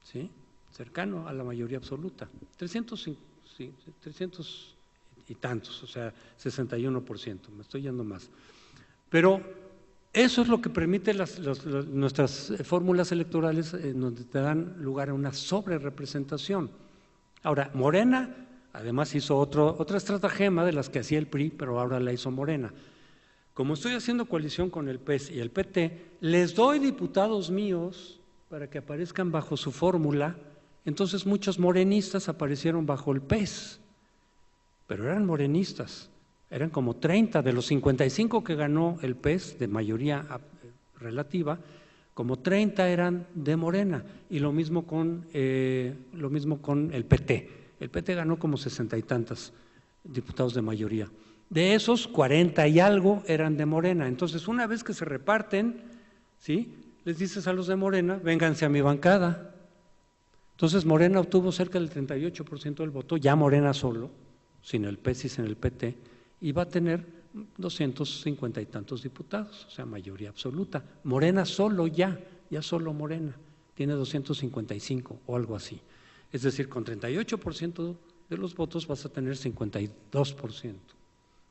¿sí? Cercano a la mayoría absoluta, 300 y tantos, o sea, 61%, me estoy yendo más. Pero eso es lo que permite nuestras fórmulas electorales, donde te dan lugar a una sobrerepresentación. Ahora, Morena además hizo otra estratagema de las que hacía el PRI, pero ahora la hizo Morena. Como estoy haciendo coalición con el PES y el PT, les doy diputados míos para que aparezcan bajo su fórmula. Entonces muchos morenistas aparecieron bajo el PES, pero eran morenistas, eran como 30 de los 55 que ganó el PES de mayoría relativa, como 30 eran de Morena, y lo mismo con el PT. El PT ganó como 60 y tantos diputados de mayoría. De esos, 40 y algo eran de Morena. Entonces, una vez que se reparten, ¿sí?, les dices a los de Morena, vénganse a mi bancada. Entonces, Morena obtuvo cerca del 38% del voto, ya Morena solo, sin el PES y sin el PT, y va a tener 250 y tantos diputados, o sea, mayoría absoluta. Morena solo ya solo Morena, tiene 255 o algo así. Es decir, con 38% de los votos vas a tener 52%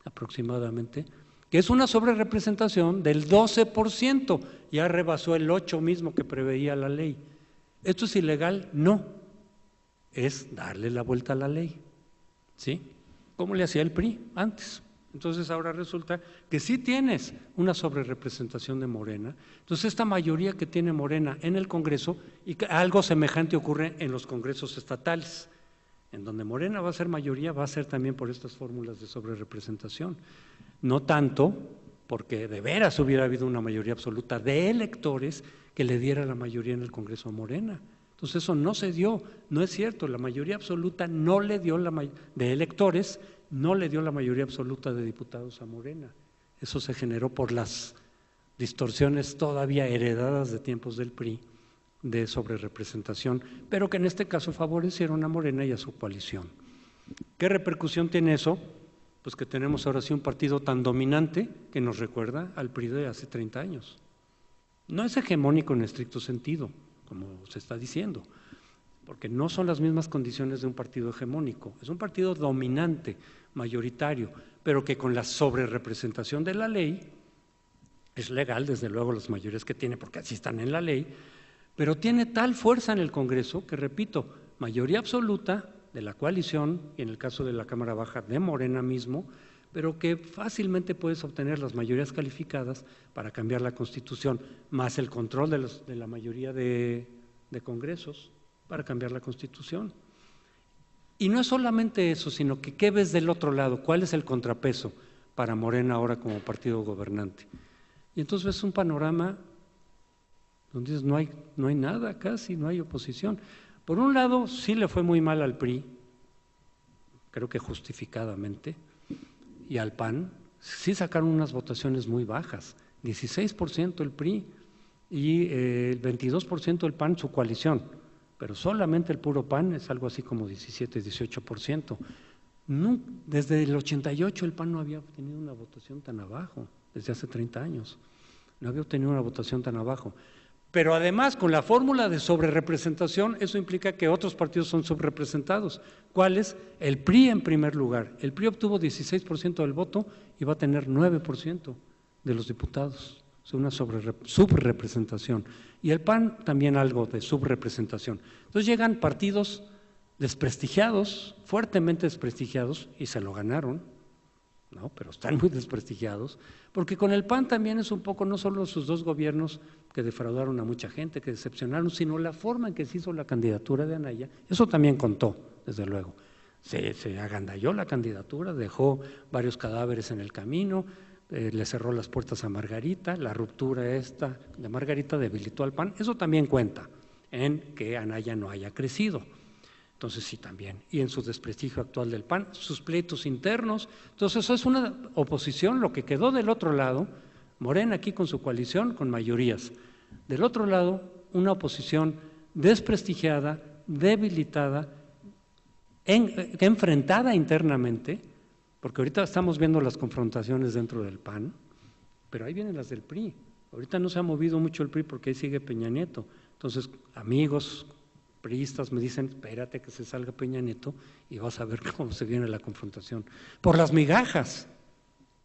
aproximadamente, que es una sobrerepresentación del 12%, ya rebasó el 8% mismo que preveía la ley. ¿Esto es ilegal? No, es darle la vuelta a la ley, ¿sí? Como le hacía el PRI antes. Entonces ahora resulta que sí tienes una sobrerepresentación de Morena. Entonces esta mayoría que tiene Morena en el Congreso, y que algo semejante ocurre en los congresos estatales, en donde Morena va a ser mayoría, va a ser también por estas fórmulas de sobrerepresentación. No tanto porque de veras hubiera habido una mayoría absoluta de electores que le diera la mayoría en el Congreso a Morena. Entonces eso no se dio, no es cierto, la mayoría absoluta no le dio de electores, no le dio la mayoría absoluta de diputados a Morena. Eso se generó por las distorsiones todavía heredadas de tiempos del PRI de sobrerepresentación, pero que en este caso favorecieron a Morena y a su coalición. ¿Qué repercusión tiene eso? Pues que tenemos ahora sí un partido tan dominante que nos recuerda al PRI de hace 30 años. No es hegemónico en estricto sentido, como se está diciendo, porque no son las mismas condiciones de un partido hegemónico, es un partido dominante, mayoritario, pero que con la sobrerepresentación de la ley, es legal desde luego las mayorías que tiene porque así están en la ley, pero tiene tal fuerza en el Congreso que, repito, mayoría absoluta de la coalición, y en el caso de la Cámara Baja de Morena mismo, pero que fácilmente puedes obtener las mayorías calificadas para cambiar la Constitución, más el control de la mayoría de congresos para cambiar la Constitución. Y no es solamente eso, sino que ¿qué ves del otro lado? ¿Cuál es el contrapeso para Morena ahora como partido gobernante? Y entonces ves un panorama donde dices, no hay nada casi, no hay oposición. Por un lado, sí le fue muy mal al PRI, creo que justificadamente, y al PAN, sí sacaron unas votaciones muy bajas, 16% el PRI y el 22% el PAN, su coalición, pero solamente el puro PAN es algo así como 17, 18%. No, desde el 88 el PAN no había obtenido una votación tan abajo, desde hace 30 años, no había obtenido una votación tan abajo. Pero además, con la fórmula de sobrerepresentación, eso implica que otros partidos son subrepresentados. ¿Cuáles? El PRI en primer lugar. El PRI obtuvo 16% del voto y va a tener 9% de los diputados. Es una subrepresentación. Y el PAN también algo de subrepresentación. Entonces llegan partidos desprestigiados, fuertemente desprestigiados, y se lo ganaron, ¿no? Pero están muy desprestigiados, porque con el PAN también es un poco, no solo sus dos gobiernos que defraudaron a mucha gente, que decepcionaron, sino la forma en que se hizo la candidatura de Anaya, eso también contó, desde luego. Se agandalló la candidatura, dejó varios cadáveres en el camino, le cerró las puertas a Margarita, la ruptura esta de Margarita debilitó al PAN, eso también cuenta en que Anaya no haya crecido. Entonces sí también, y en su desprestigio actual del PAN, sus pleitos internos. Entonces eso es una oposición, lo que quedó del otro lado, Morena aquí con su coalición, con mayorías. Del otro lado, una oposición desprestigiada, debilitada, enfrentada internamente, porque ahorita estamos viendo las confrontaciones dentro del PAN, pero ahí vienen las del PRI. Ahorita no se ha movido mucho el PRI porque ahí sigue Peña Nieto. Entonces, amigos priistas me dicen, espérate que se salga Peña Nieto y vas a ver cómo se viene la confrontación. Por las migajas,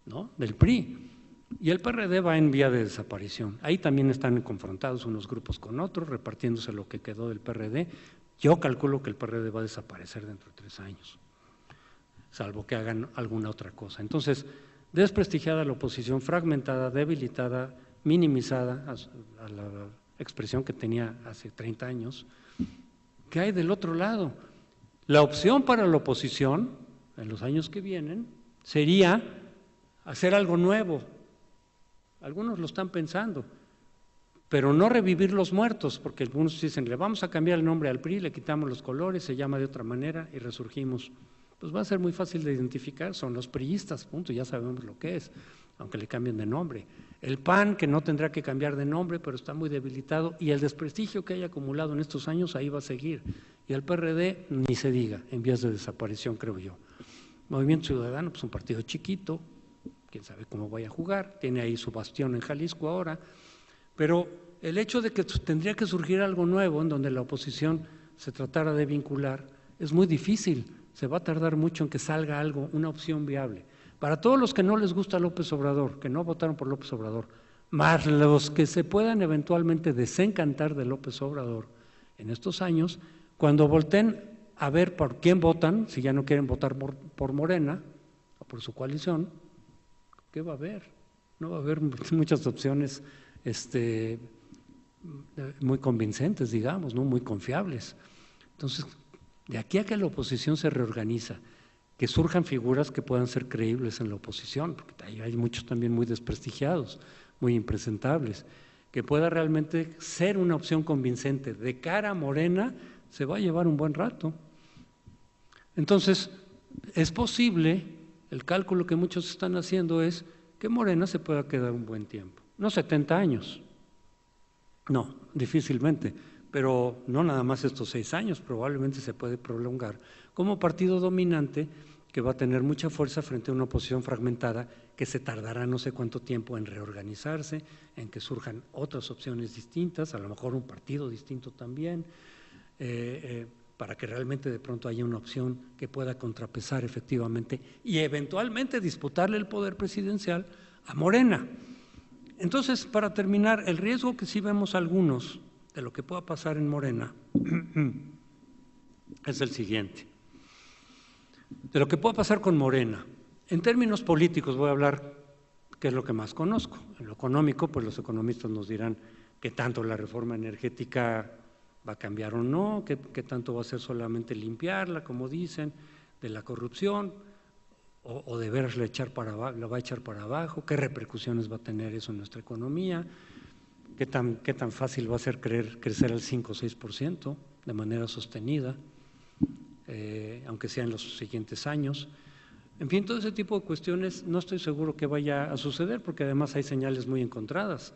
¿no?, del PRI. Y el PRD va en vía de desaparición. Ahí también están confrontados unos grupos con otros, repartiéndose lo que quedó del PRD. Yo calculo que el PRD va a desaparecer dentro de 3 años, salvo que hagan alguna otra cosa. Entonces, desprestigiada la oposición, fragmentada, debilitada, minimizada a la expresión que tenía hace 30 años. ¿Qué hay del otro lado? La opción para la oposición en los años que vienen sería hacer algo nuevo. Algunos lo están pensando, pero no revivir los muertos, porque algunos dicen, le vamos a cambiar el nombre al PRI, le quitamos los colores, se llama de otra manera y resurgimos. Pues va a ser muy fácil de identificar, son los priistas, punto, ya sabemos lo que es, aunque le cambien de nombre. El PAN, que no tendrá que cambiar de nombre, pero está muy debilitado, y el desprestigio que haya acumulado en estos años, ahí va a seguir. Y el PRD, ni se diga, en vías de desaparición, creo yo. Movimiento Ciudadano, pues un partido chiquito, quién sabe cómo vaya a jugar, tiene ahí su bastión en Jalisco ahora, pero el hecho de que tendría que surgir algo nuevo en donde la oposición se tratara de vincular es muy difícil, se va a tardar mucho en que salga algo, una opción viable. Para todos los que no les gusta López Obrador, que no votaron por López Obrador, más los que se puedan eventualmente desencantar de López Obrador en estos años, cuando volteen a ver por quién votan, si ya no quieren votar por Morena o por su coalición, ¿qué va a haber? No va a haber muchas opciones muy convincentes, digamos, ¿no?, muy confiables. Entonces, de aquí a que la oposición se reorganiza, que surjan figuras que puedan ser creíbles en la oposición, porque hay muchos también muy desprestigiados, muy impresentables, que pueda realmente ser una opción convincente de cara a Morena, se va a llevar un buen rato. Entonces, es posible, el cálculo que muchos están haciendo es que Morena se pueda quedar un buen tiempo, no 70 años, no, difícilmente, pero no nada más estos 6 años, probablemente se puede prolongar como partido dominante que va a tener mucha fuerza frente a una oposición fragmentada que se tardará no sé cuánto tiempo en reorganizarse, en que surjan otras opciones distintas, a lo mejor un partido distinto también, para que realmente de pronto haya una opción que pueda contrapesar efectivamente y eventualmente disputarle el poder presidencial a Morena. Entonces, para terminar, el riesgo que sí vemos algunos de lo que pueda pasar en Morena es el siguiente. De lo que pueda pasar con Morena, en términos políticos voy a hablar, que es lo que más conozco. En lo económico, pues los economistas nos dirán qué tanto la reforma energética va a cambiar o no, qué tanto va a ser solamente limpiarla, como dicen, de la corrupción, o de veras la va a echar para abajo, qué repercusiones va a tener eso en nuestra economía, qué tan fácil va a ser crecer al 5 o 6% de manera sostenida, aunque sea en los siguientes años. En fin, todo ese tipo de cuestiones no estoy seguro que vaya a suceder, porque además hay señales muy encontradas.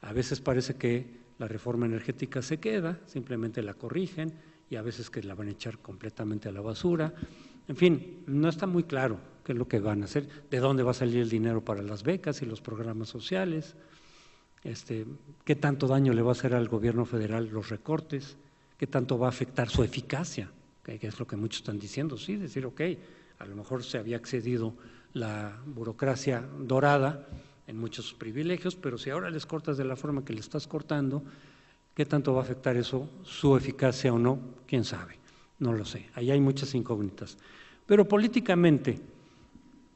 A veces parece que la reforma energética se queda, simplemente la corrigen, y a veces que la van a echar completamente a la basura. En fin, no está muy claro qué es lo que van a hacer, de dónde va a salir el dinero para las becas y los programas sociales, qué tanto daño le va a hacer al gobierno federal los recortes, qué tanto va a afectar su eficacia, que es lo que muchos están diciendo, sí, decir, ok, a lo mejor se había excedido la burocracia dorada en muchos privilegios, pero si ahora les cortas de la forma que le estás cortando, ¿qué tanto va a afectar eso, su eficacia o no? ¿Quién sabe? No lo sé, ahí hay muchas incógnitas. Pero políticamente,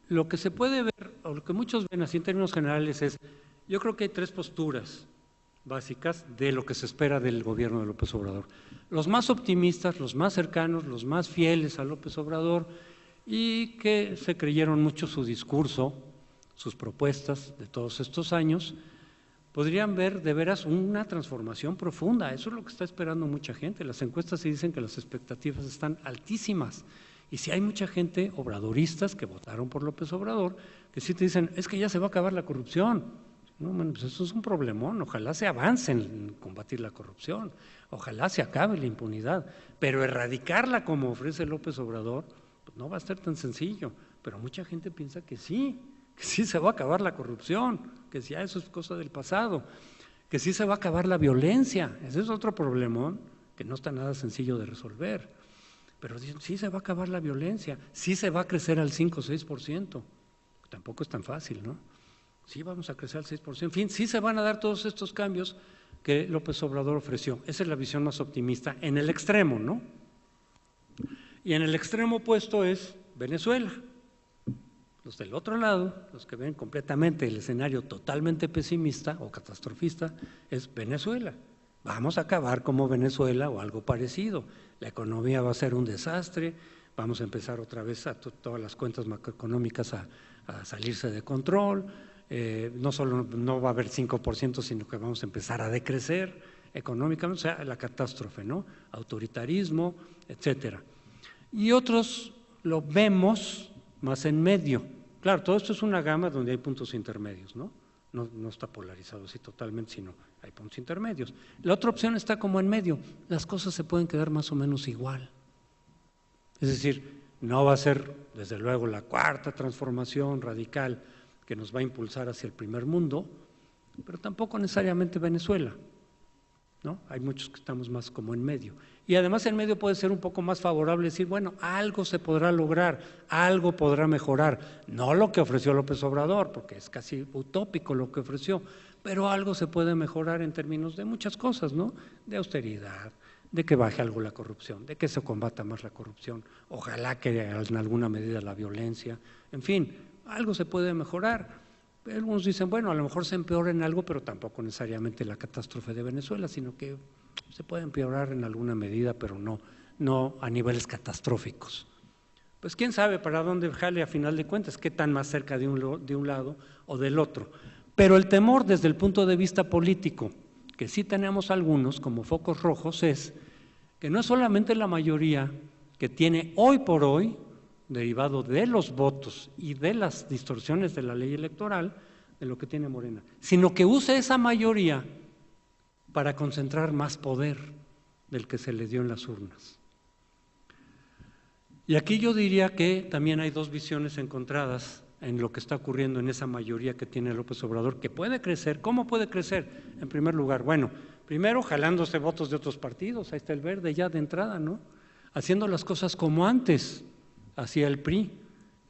lo que se puede ver, o lo que muchos ven así en términos generales es, yo creo que hay 3 posturas básicas de lo que se espera del gobierno de López Obrador. Los más optimistas, los más cercanos, los más fieles a López Obrador y que se creyeron mucho su discurso, sus propuestas de todos estos años, podrían ver de veras una transformación profunda. Eso es lo que está esperando mucha gente. Las encuestas sí dicen que las expectativas están altísimas. Y si hay mucha gente, obradoristas, que votaron por López Obrador, que sí te dicen, es que ya se va a acabar la corrupción. No, bueno, pues eso es un problemón, ojalá se avance en combatir la corrupción, ojalá se acabe la impunidad, pero erradicarla como ofrece López Obrador, pues no va a ser tan sencillo, pero mucha gente piensa que sí se va a acabar la corrupción, que ya eso es cosa del pasado, que sí se va a acabar la violencia, ese es otro problemón que no está nada sencillo de resolver, pero dicen, sí se va a acabar la violencia, sí se va a crecer al 5 o 6%, tampoco es tan fácil, ¿no? Sí vamos a crecer al 6%, en fin, sí se van a dar todos estos cambios que López Obrador ofreció, esa es la visión más optimista en el extremo, ¿no? Y en el extremo opuesto es Venezuela. Los del otro lado, los que ven completamente el escenario totalmente pesimista o catastrofista, es Venezuela. Vamos a acabar como Venezuela o algo parecido. La economía va a ser un desastre, vamos a empezar otra vez a todas las cuentas macroeconómicas a salirse de control, no solo no va a haber 5%, sino que vamos a empezar a decrecer económicamente, o sea, la catástrofe, ¿no? Autoritarismo, etcétera. Y otros lo vemos más en medio. Claro, todo esto es una gama donde hay puntos intermedios, ¿no? No está polarizado así totalmente, sino hay puntos intermedios. La otra opción está como en medio, las cosas se pueden quedar más o menos igual. Es decir, no va a ser, desde luego, la cuarta transformación radical que nos va a impulsar hacia el primer mundo, pero tampoco necesariamente Venezuela, ¿no? Hay muchos que estamos más como en medio. Y además en medio puede ser un poco más favorable decir, bueno, algo se podrá lograr, algo podrá mejorar, no lo que ofreció López Obrador, porque es casi utópico lo que ofreció, pero algo se puede mejorar en términos de muchas cosas, ¿no? De austeridad, de que baje algo la corrupción, de que se combata más la corrupción, ojalá que en alguna medida la violencia, en fin, algo se puede mejorar. Algunos dicen, bueno, a lo mejor se empeora en algo, pero tampoco necesariamente la catástrofe de Venezuela, sino que se puede empeorar en alguna medida, pero no a niveles catastróficos. Pues quién sabe para dónde jale a final de cuentas, qué tan más cerca de un lado o del otro. Pero el temor desde el punto de vista político, que sí tenemos algunos como focos rojos, es que no es solamente la mayoría que tiene hoy por hoy, derivado de los votos y de las distorsiones de la ley electoral, de lo que tiene Morena, sino que use esa mayoría para concentrar más poder del que se le dio en las urnas. Y aquí yo diría que también hay dos visiones encontradas en lo que está ocurriendo en esa mayoría que tiene López Obrador, que puede crecer. ¿Cómo puede crecer? En primer lugar, bueno, primero jalándose votos de otros partidos, ahí está el Verde ya de entrada, ¿no? Haciendo las cosas como antes hacía el PRI,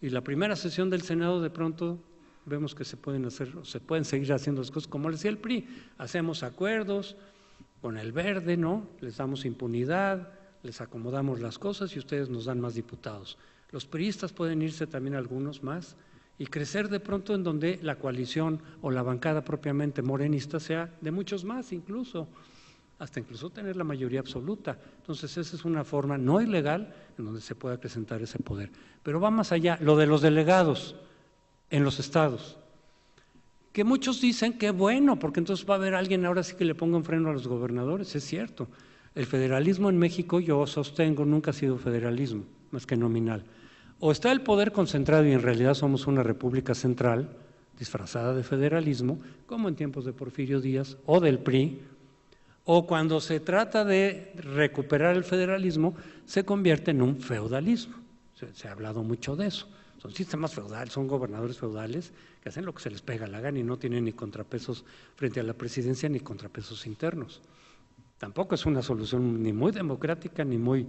y la primera sesión del Senado de pronto vemos que se pueden seguir haciendo las cosas como le decía el PRI, hacemos acuerdos con el Verde, ¿no? Les damos impunidad, les acomodamos las cosas y ustedes nos dan más diputados. Los priistas pueden irse también algunos más y crecer de pronto en donde la coalición o la bancada propiamente morenista sea de muchos más incluso, hasta incluso tener la mayoría absoluta. Entonces esa es una forma no ilegal en donde se puede acrecentar ese poder. Pero va más allá, lo de los delegados en los estados, que muchos dicen que bueno, porque entonces va a haber alguien ahora sí que le ponga un freno a los gobernadores, es cierto. El federalismo en México, yo sostengo, nunca ha sido federalismo, más que nominal. O está el poder concentrado y en realidad somos una república central, disfrazada de federalismo, como en tiempos de Porfirio Díaz o del PRI, o cuando se trata de recuperar el federalismo, se convierte en un feudalismo. Se ha hablado mucho de eso. Son sistemas feudales, son gobernadores feudales que hacen lo que se les pega la gana y no tienen ni contrapesos frente a la presidencia ni contrapesos internos. Tampoco es una solución ni muy democrática ni muy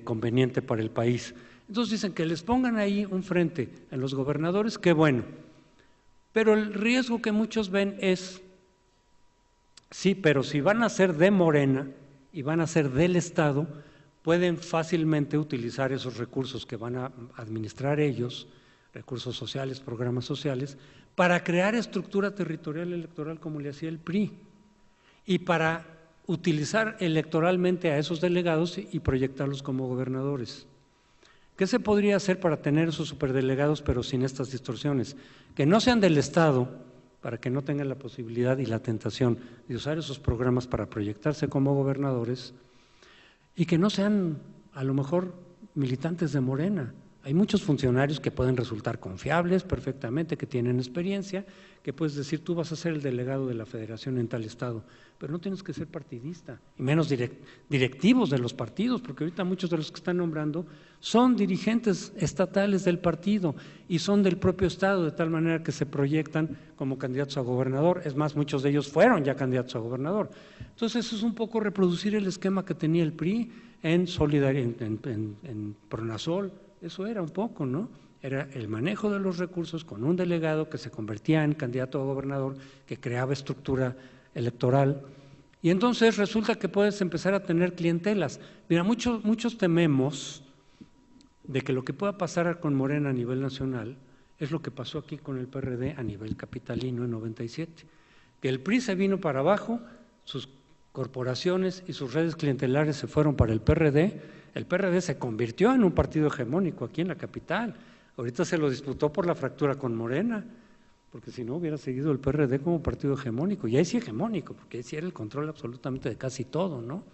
conveniente para el país. Entonces dicen que les pongan ahí un frente en los gobernadores, qué bueno. Pero el riesgo que muchos ven es, sí, pero si van a ser de Morena y van a ser del Estado, pueden fácilmente utilizar esos recursos que van a administrar ellos, recursos sociales, programas sociales, para crear estructura territorial electoral como le hacía el PRI y para utilizar electoralmente a esos delegados y proyectarlos como gobernadores. ¿Qué se podría hacer para tener esos superdelegados pero sin estas distorsiones? Que no sean del Estado, para que no tengan la posibilidad y la tentación de usar esos programas para proyectarse como gobernadores, y que no sean a lo mejor militantes de Morena. Hay muchos funcionarios que pueden resultar confiables perfectamente, que tienen experiencia, que puedes decir tú vas a ser el delegado de la federación en tal estado, pero no tienes que ser partidista, y menos directivos de los partidos, porque ahorita muchos de los que están nombrando son dirigentes estatales del partido y son del propio estado, de tal manera que se proyectan como candidatos a gobernador. Es más, muchos de ellos fueron ya candidatos a gobernador. Entonces eso es un poco reproducir el esquema que tenía el PRI en Pronasol. Eso era un poco, ¿no? Era el manejo de los recursos con un delegado que se convertía en candidato a gobernador, que creaba estructura electoral, y entonces resulta que puedes empezar a tener clientelas. Mira, muchos tememos de que lo que pueda pasar con Morena a nivel nacional es lo que pasó aquí con el PRD a nivel capitalino en 97, que el PRI se vino para abajo, sus corporaciones y sus redes clientelares se fueron para el PRD se convirtió en un partido hegemónico aquí en la capital. Ahorita se lo disputó por la fractura con Morena, porque si no hubiera seguido el PRD como partido hegemónico, y ahí sí hegemónico, porque ahí sí era el control absolutamente de casi todo, ¿no?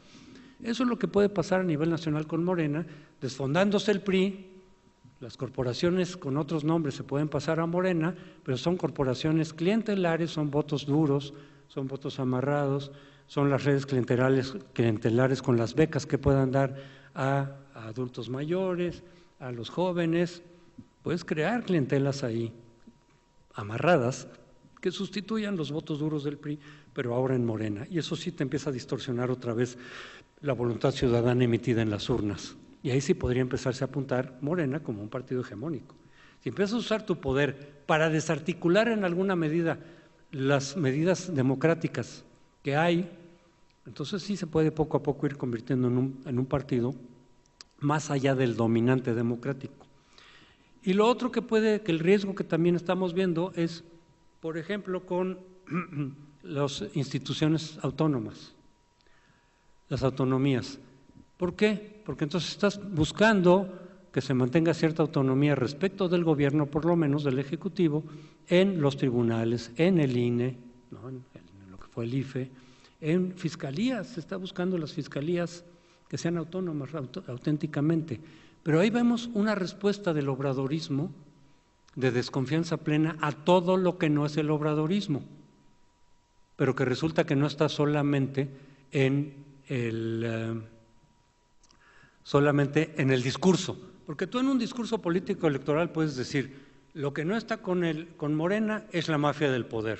Eso es lo que puede pasar a nivel nacional con Morena, desfondándose el PRI, las corporaciones con otros nombres se pueden pasar a Morena, pero son corporaciones clientelares, son votos duros, son votos amarrados, son las redes clientelares con las becas que puedan dar a adultos mayores, a los jóvenes. Puedes crear clientelas ahí, amarradas, que sustituyan los votos duros del PRI, pero ahora en Morena. Y eso sí te empieza a distorsionar otra vez la voluntad ciudadana emitida en las urnas. Y ahí sí podría empezarse a apuntar Morena como un partido hegemónico. Si empiezas a usar tu poder para desarticular en alguna medida las medidas democráticas que hay, entonces sí se puede poco a poco ir convirtiendo en un partido más allá del dominante democrático. Y lo otro que el riesgo que también estamos viendo es, por ejemplo, con las instituciones autónomas, las autonomías. ¿Por qué? Porque entonces estás buscando que se mantenga cierta autonomía respecto del gobierno, por lo menos del Ejecutivo, en los tribunales, en el INE, ¿no? en lo que fue el IFE, en fiscalías, se está buscando las fiscalías que sean autónomas auténticamente. Pero ahí vemos una respuesta del obradorismo de desconfianza plena a todo lo que no es el obradorismo, pero que resulta que no está solamente en el discurso, porque tú en un discurso político electoral puedes decir, lo que no está con Morena es la mafia del poder,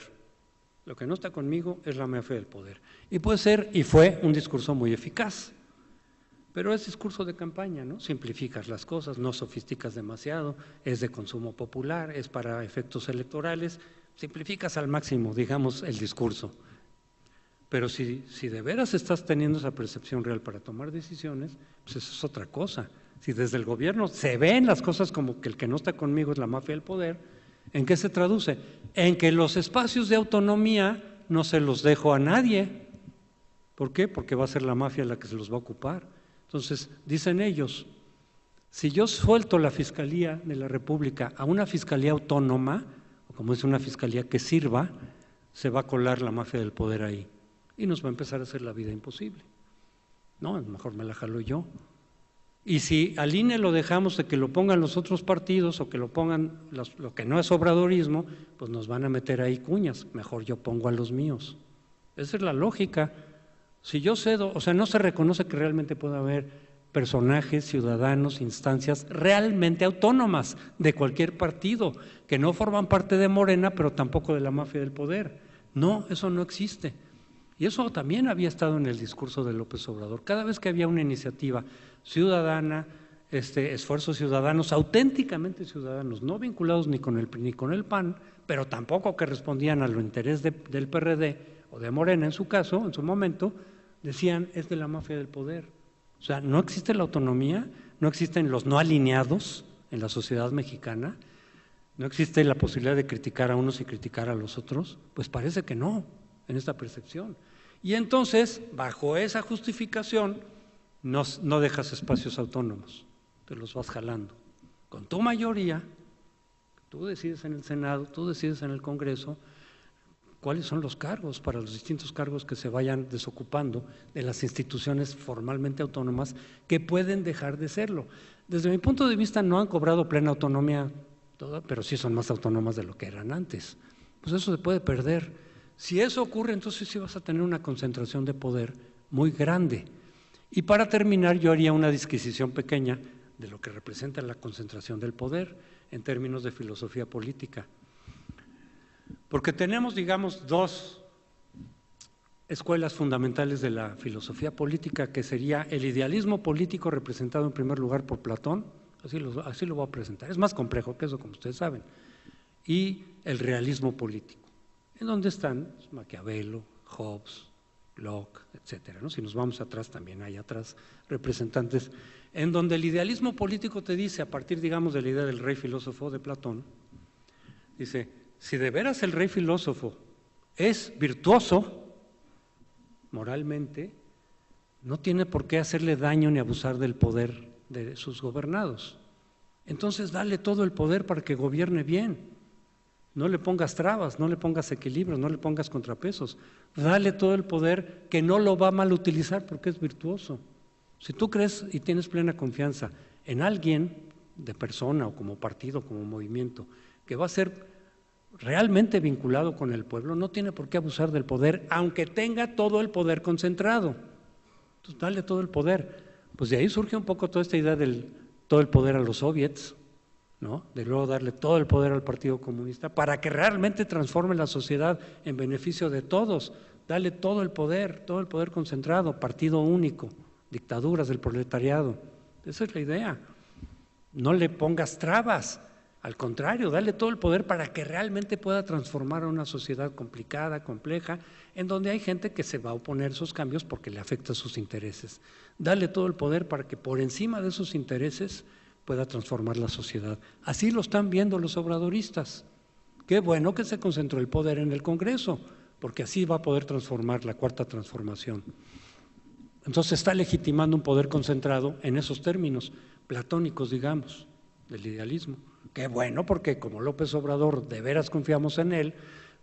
lo que no está conmigo es la mafia del poder. Y puede ser, y fue un discurso muy eficaz, pero es discurso de campaña, ¿no? Simplificas las cosas, no sofisticas demasiado, es de consumo popular, es para efectos electorales, simplificas al máximo, digamos, el discurso. Pero si de veras estás teniendo esa percepción real para tomar decisiones, pues eso es otra cosa. Si desde el gobierno se ven las cosas como que el que no está conmigo es la mafia del poder, ¿en qué se traduce? En que los espacios de autonomía no se los dejo a nadie. ¿Por qué? Porque va a ser la mafia la que se los va a ocupar. Entonces, dicen ellos, si yo suelto la Fiscalía de la República a una fiscalía autónoma, o como es una fiscalía que sirva, se va a colar la mafia del poder ahí y nos va a empezar a hacer la vida imposible. No, mejor me la jalo yo. Y si al INE lo dejamos de que lo pongan los otros partidos o que lo pongan lo que no es obradorismo, pues nos van a meter ahí cuñas, mejor yo pongo a los míos. Esa es la lógica. Si yo cedo, o sea, no se reconoce que realmente pueda haber personajes, ciudadanos, instancias realmente autónomas de cualquier partido, que no forman parte de Morena, pero tampoco de la mafia del poder. No, eso no existe. Y eso también había estado en el discurso de López Obrador. Cada vez que había una iniciativa ciudadana, esfuerzos ciudadanos, auténticamente ciudadanos, no vinculados ni con el PRI ni con el PAN, pero tampoco que respondían a los intereses del PRD o de Morena en su caso, en su momento, decían, es de la mafia del poder. O sea, no existe la autonomía, no existen los no alineados en la sociedad mexicana, no existe la posibilidad de criticar a unos y criticar a los otros, pues parece que no, en esta percepción. Y entonces, bajo esa justificación, no dejas espacios autónomos, te los vas jalando. Con tu mayoría, tú decides en el Senado, tú decides en el Congreso, cuáles son los cargos para los distintos cargos que se vayan desocupando de las instituciones formalmente autónomas que pueden dejar de serlo. Desde mi punto de vista no han cobrado plena autonomía, pero sí son más autónomas de lo que eran antes. Pues eso se puede perder. Si eso ocurre, entonces sí vas a tener una concentración de poder muy grande. Y para terminar, yo haría una disquisición pequeña de lo que representa la concentración del poder en términos de filosofía política. Porque tenemos, digamos, dos escuelas fundamentales de la filosofía política, que sería el idealismo político representado en primer lugar por Platón, así lo voy a presentar, es más complejo que eso, como ustedes saben, y el realismo político, en donde están Maquiavelo, Hobbes, Locke, etcétera, ¿no? Si nos vamos atrás, también hay atrás representantes, en donde el idealismo político te dice, a partir, digamos, de la idea del rey filósofo de Platón, dice, si de veras el rey filósofo es virtuoso moralmente, no tiene por qué hacerle daño ni abusar del poder de sus gobernados. Entonces dale todo el poder para que gobierne bien. No le pongas trabas, no le pongas equilibrios, no le pongas contrapesos. Dale todo el poder, que no lo va a mal utilizar porque es virtuoso. Si tú crees y tienes plena confianza en alguien, de persona o como partido, como movimiento, que va a ser realmente vinculado con el pueblo, no tiene por qué abusar del poder, aunque tenga todo el poder concentrado. Entonces, dale todo el poder. Pues de ahí surge un poco toda esta idea del todo el poder a los soviets, ¿no? De luego darle todo el poder al Partido Comunista para que realmente transforme la sociedad en beneficio de todos. Dale todo el poder concentrado, partido único, dictaduras del proletariado. Esa es la idea. No le pongas trabas. Al contrario, dale todo el poder para que realmente pueda transformar a una sociedad complicada, compleja, en donde hay gente que se va a oponer a esos cambios porque le afecta sus intereses. Dale todo el poder para que por encima de esos intereses pueda transformar la sociedad. Así lo están viendo los obradoristas. Qué bueno que se concentró el poder en el Congreso, porque así va a poder transformar la cuarta transformación. Entonces está legitimando un poder concentrado en esos términos platónicos, digamos, del idealismo. Qué bueno, porque como López Obrador de veras confiamos en él,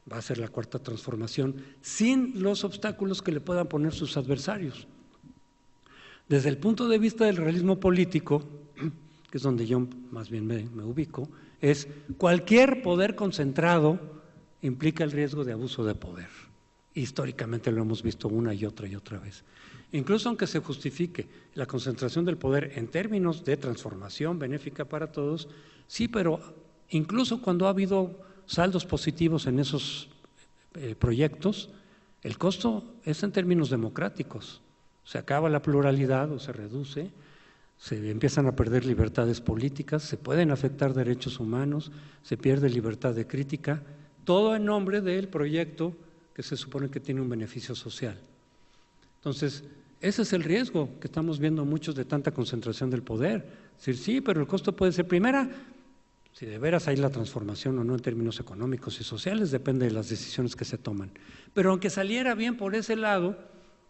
va a ser la cuarta transformación sin los obstáculos que le puedan poner sus adversarios. Desde el punto de vista del realismo político, que es donde yo más bien me ubico, es cualquier poder concentrado implica el riesgo de abuso de poder. Históricamente lo hemos visto una y otra vez. Incluso aunque se justifique la concentración del poder en términos de transformación benéfica para todos, sí, pero incluso cuando ha habido saldos positivos en esos proyectos, el costo es en términos democráticos. Se acaba la pluralidad o se reduce, se empiezan a perder libertades políticas, se pueden afectar derechos humanos, se pierde libertad de crítica, todo en nombre del proyecto que se supone que tiene un beneficio social. Entonces, ese es el riesgo que estamos viendo muchos de tanta concentración del poder. Es decir, sí, pero el costo puede ser, primera, si de veras hay la transformación o no en términos económicos y sociales, depende de las decisiones que se toman. Pero aunque saliera bien por ese lado,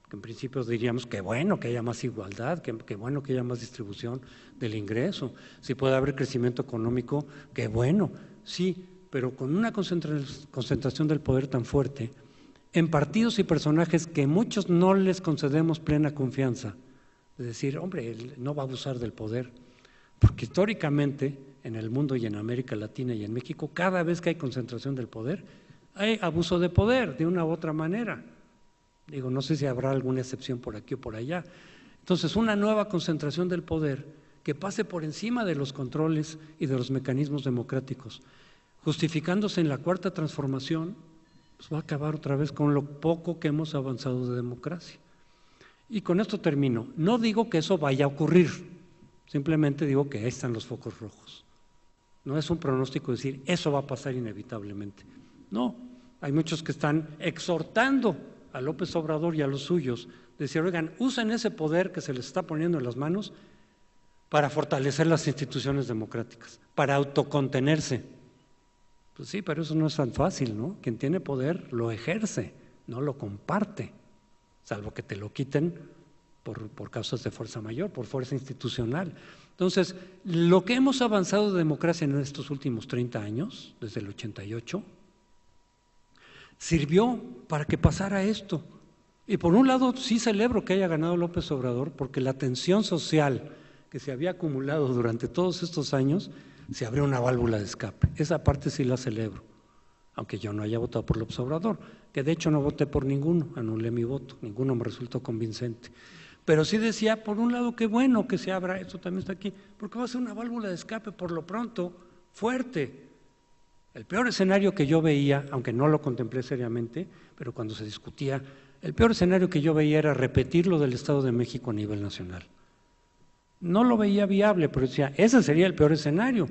que en principio diríamos que bueno que haya más igualdad, que bueno que haya más distribución del ingreso, si puede haber crecimiento económico, que bueno, sí, pero con una concentración del poder tan fuerte, en partidos y personajes que muchos no les concedemos plena confianza, es decir, hombre, él no va a abusar del poder, porque históricamente en el mundo y en América Latina y en México, cada vez que hay concentración del poder, hay abuso de poder de una u otra manera. Digo, no sé si habrá alguna excepción por aquí o por allá. Entonces, una nueva concentración del poder que pase por encima de los controles y de los mecanismos democráticos, justificándose en la cuarta transformación, pues va a acabar otra vez con lo poco que hemos avanzado de democracia. Y con esto termino. No digo que eso vaya a ocurrir, simplemente digo que ahí están los focos rojos. No es un pronóstico decir, eso va a pasar inevitablemente. No, hay muchos que están exhortando a López Obrador y a los suyos, decir, oigan, usen ese poder que se les está poniendo en las manos para fortalecer las instituciones democráticas, para autocontenerse. Pues sí, pero eso no es tan fácil, ¿no? Quien tiene poder lo ejerce, no lo comparte, salvo que te lo quiten por causas de fuerza mayor, por fuerza institucional. Entonces, lo que hemos avanzado de democracia en estos últimos 30 años, desde el 88, sirvió para que pasara esto. Y por un lado sí celebro que haya ganado López Obrador, porque la tensión social que se había acumulado durante todos estos años, se abrió una válvula de escape. Esa parte sí la celebro, aunque yo no haya votado por López Obrador, que de hecho no voté por ninguno, anulé mi voto, ninguno me resultó convincente. Pero sí decía, por un lado, qué bueno que se abra, esto también está aquí, porque va a ser una válvula de escape por lo pronto fuerte. El peor escenario que yo veía, aunque no lo contemplé seriamente, pero cuando se discutía, el peor escenario que yo veía era repetir lo del Estado de México a nivel nacional. No lo veía viable, pero decía, ese sería el peor escenario.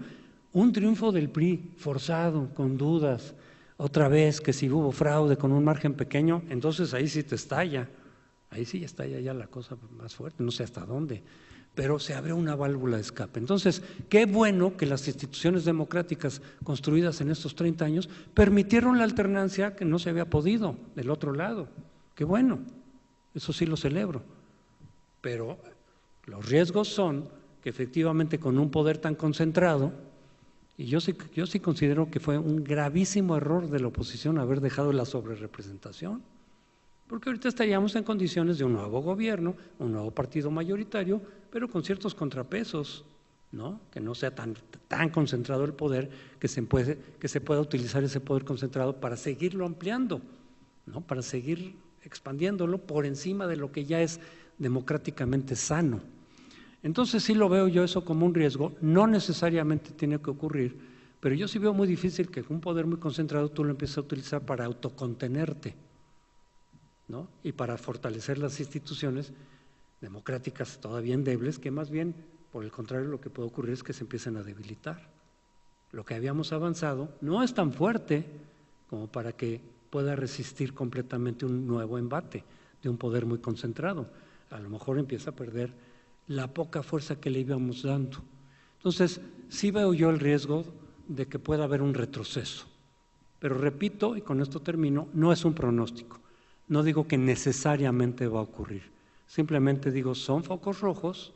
Un triunfo del PRI forzado, con dudas, otra vez que si hubo fraude con un margen pequeño, entonces ahí sí te estalla, ahí sí estalla ya la cosa más fuerte, no sé hasta dónde, pero se abre una válvula de escape. Entonces, qué bueno que las instituciones democráticas construidas en estos 30 años permitieron la alternancia que no se había podido del otro lado. Qué bueno, eso sí lo celebro, pero los riesgos son que efectivamente con un poder tan concentrado, y yo sí considero que fue un gravísimo error de la oposición haber dejado la sobrerepresentación, porque ahorita estaríamos en condiciones de un nuevo gobierno, un nuevo partido mayoritario, pero con ciertos contrapesos, ¿no? Que no sea tan concentrado el poder, que se pueda utilizar ese poder concentrado para seguirlo ampliando, ¿no? Para seguir expandiéndolo por encima de lo que ya es democráticamente sano. Entonces sí lo veo yo eso como un riesgo, no necesariamente tiene que ocurrir, pero yo sí veo muy difícil que un poder muy concentrado tú lo empieces a utilizar para autocontenerte, ¿no? Y para fortalecer las instituciones democráticas todavía endebles, que más bien, por el contrario, lo que puede ocurrir es que se empiecen a debilitar. Lo que habíamos avanzado no es tan fuerte como para que pueda resistir completamente un nuevo embate de un poder muy concentrado. A lo mejor empieza a perder la poca fuerza que le íbamos dando. Entonces, sí veo yo el riesgo de que pueda haber un retroceso. Pero repito, y con esto termino, no es un pronóstico. No digo que necesariamente va a ocurrir. Simplemente digo, son focos rojos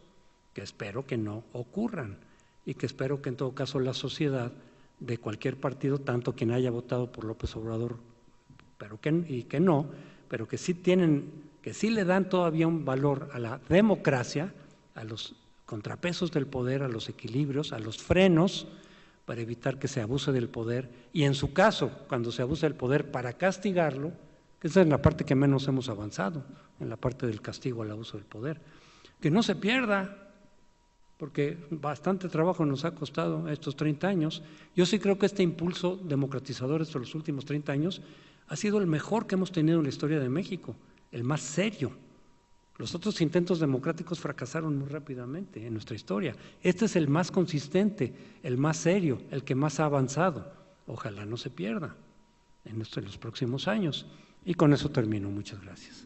que espero que no ocurran y que espero que en todo caso la sociedad de cualquier partido, tanto quien haya votado por López Obrador, pero que sí le dan todavía un valor a la democracia, a los contrapesos del poder, a los equilibrios, a los frenos, para evitar que se abuse del poder y en su caso, cuando se abuse del poder, para castigarlo, que esa es la parte que menos hemos avanzado, en la parte del castigo al abuso del poder. Que no se pierda, porque bastante trabajo nos ha costado estos 30 años. Yo sí creo que este impulso democratizador estos los últimos 30 años ha sido el mejor que hemos tenido en la historia de México, el más serio. Los otros intentos democráticos fracasaron muy rápidamente en nuestra historia. Este es el más consistente, el más serio, el que más ha avanzado. Ojalá no se pierda en los próximos años. Y con eso termino. Muchas gracias.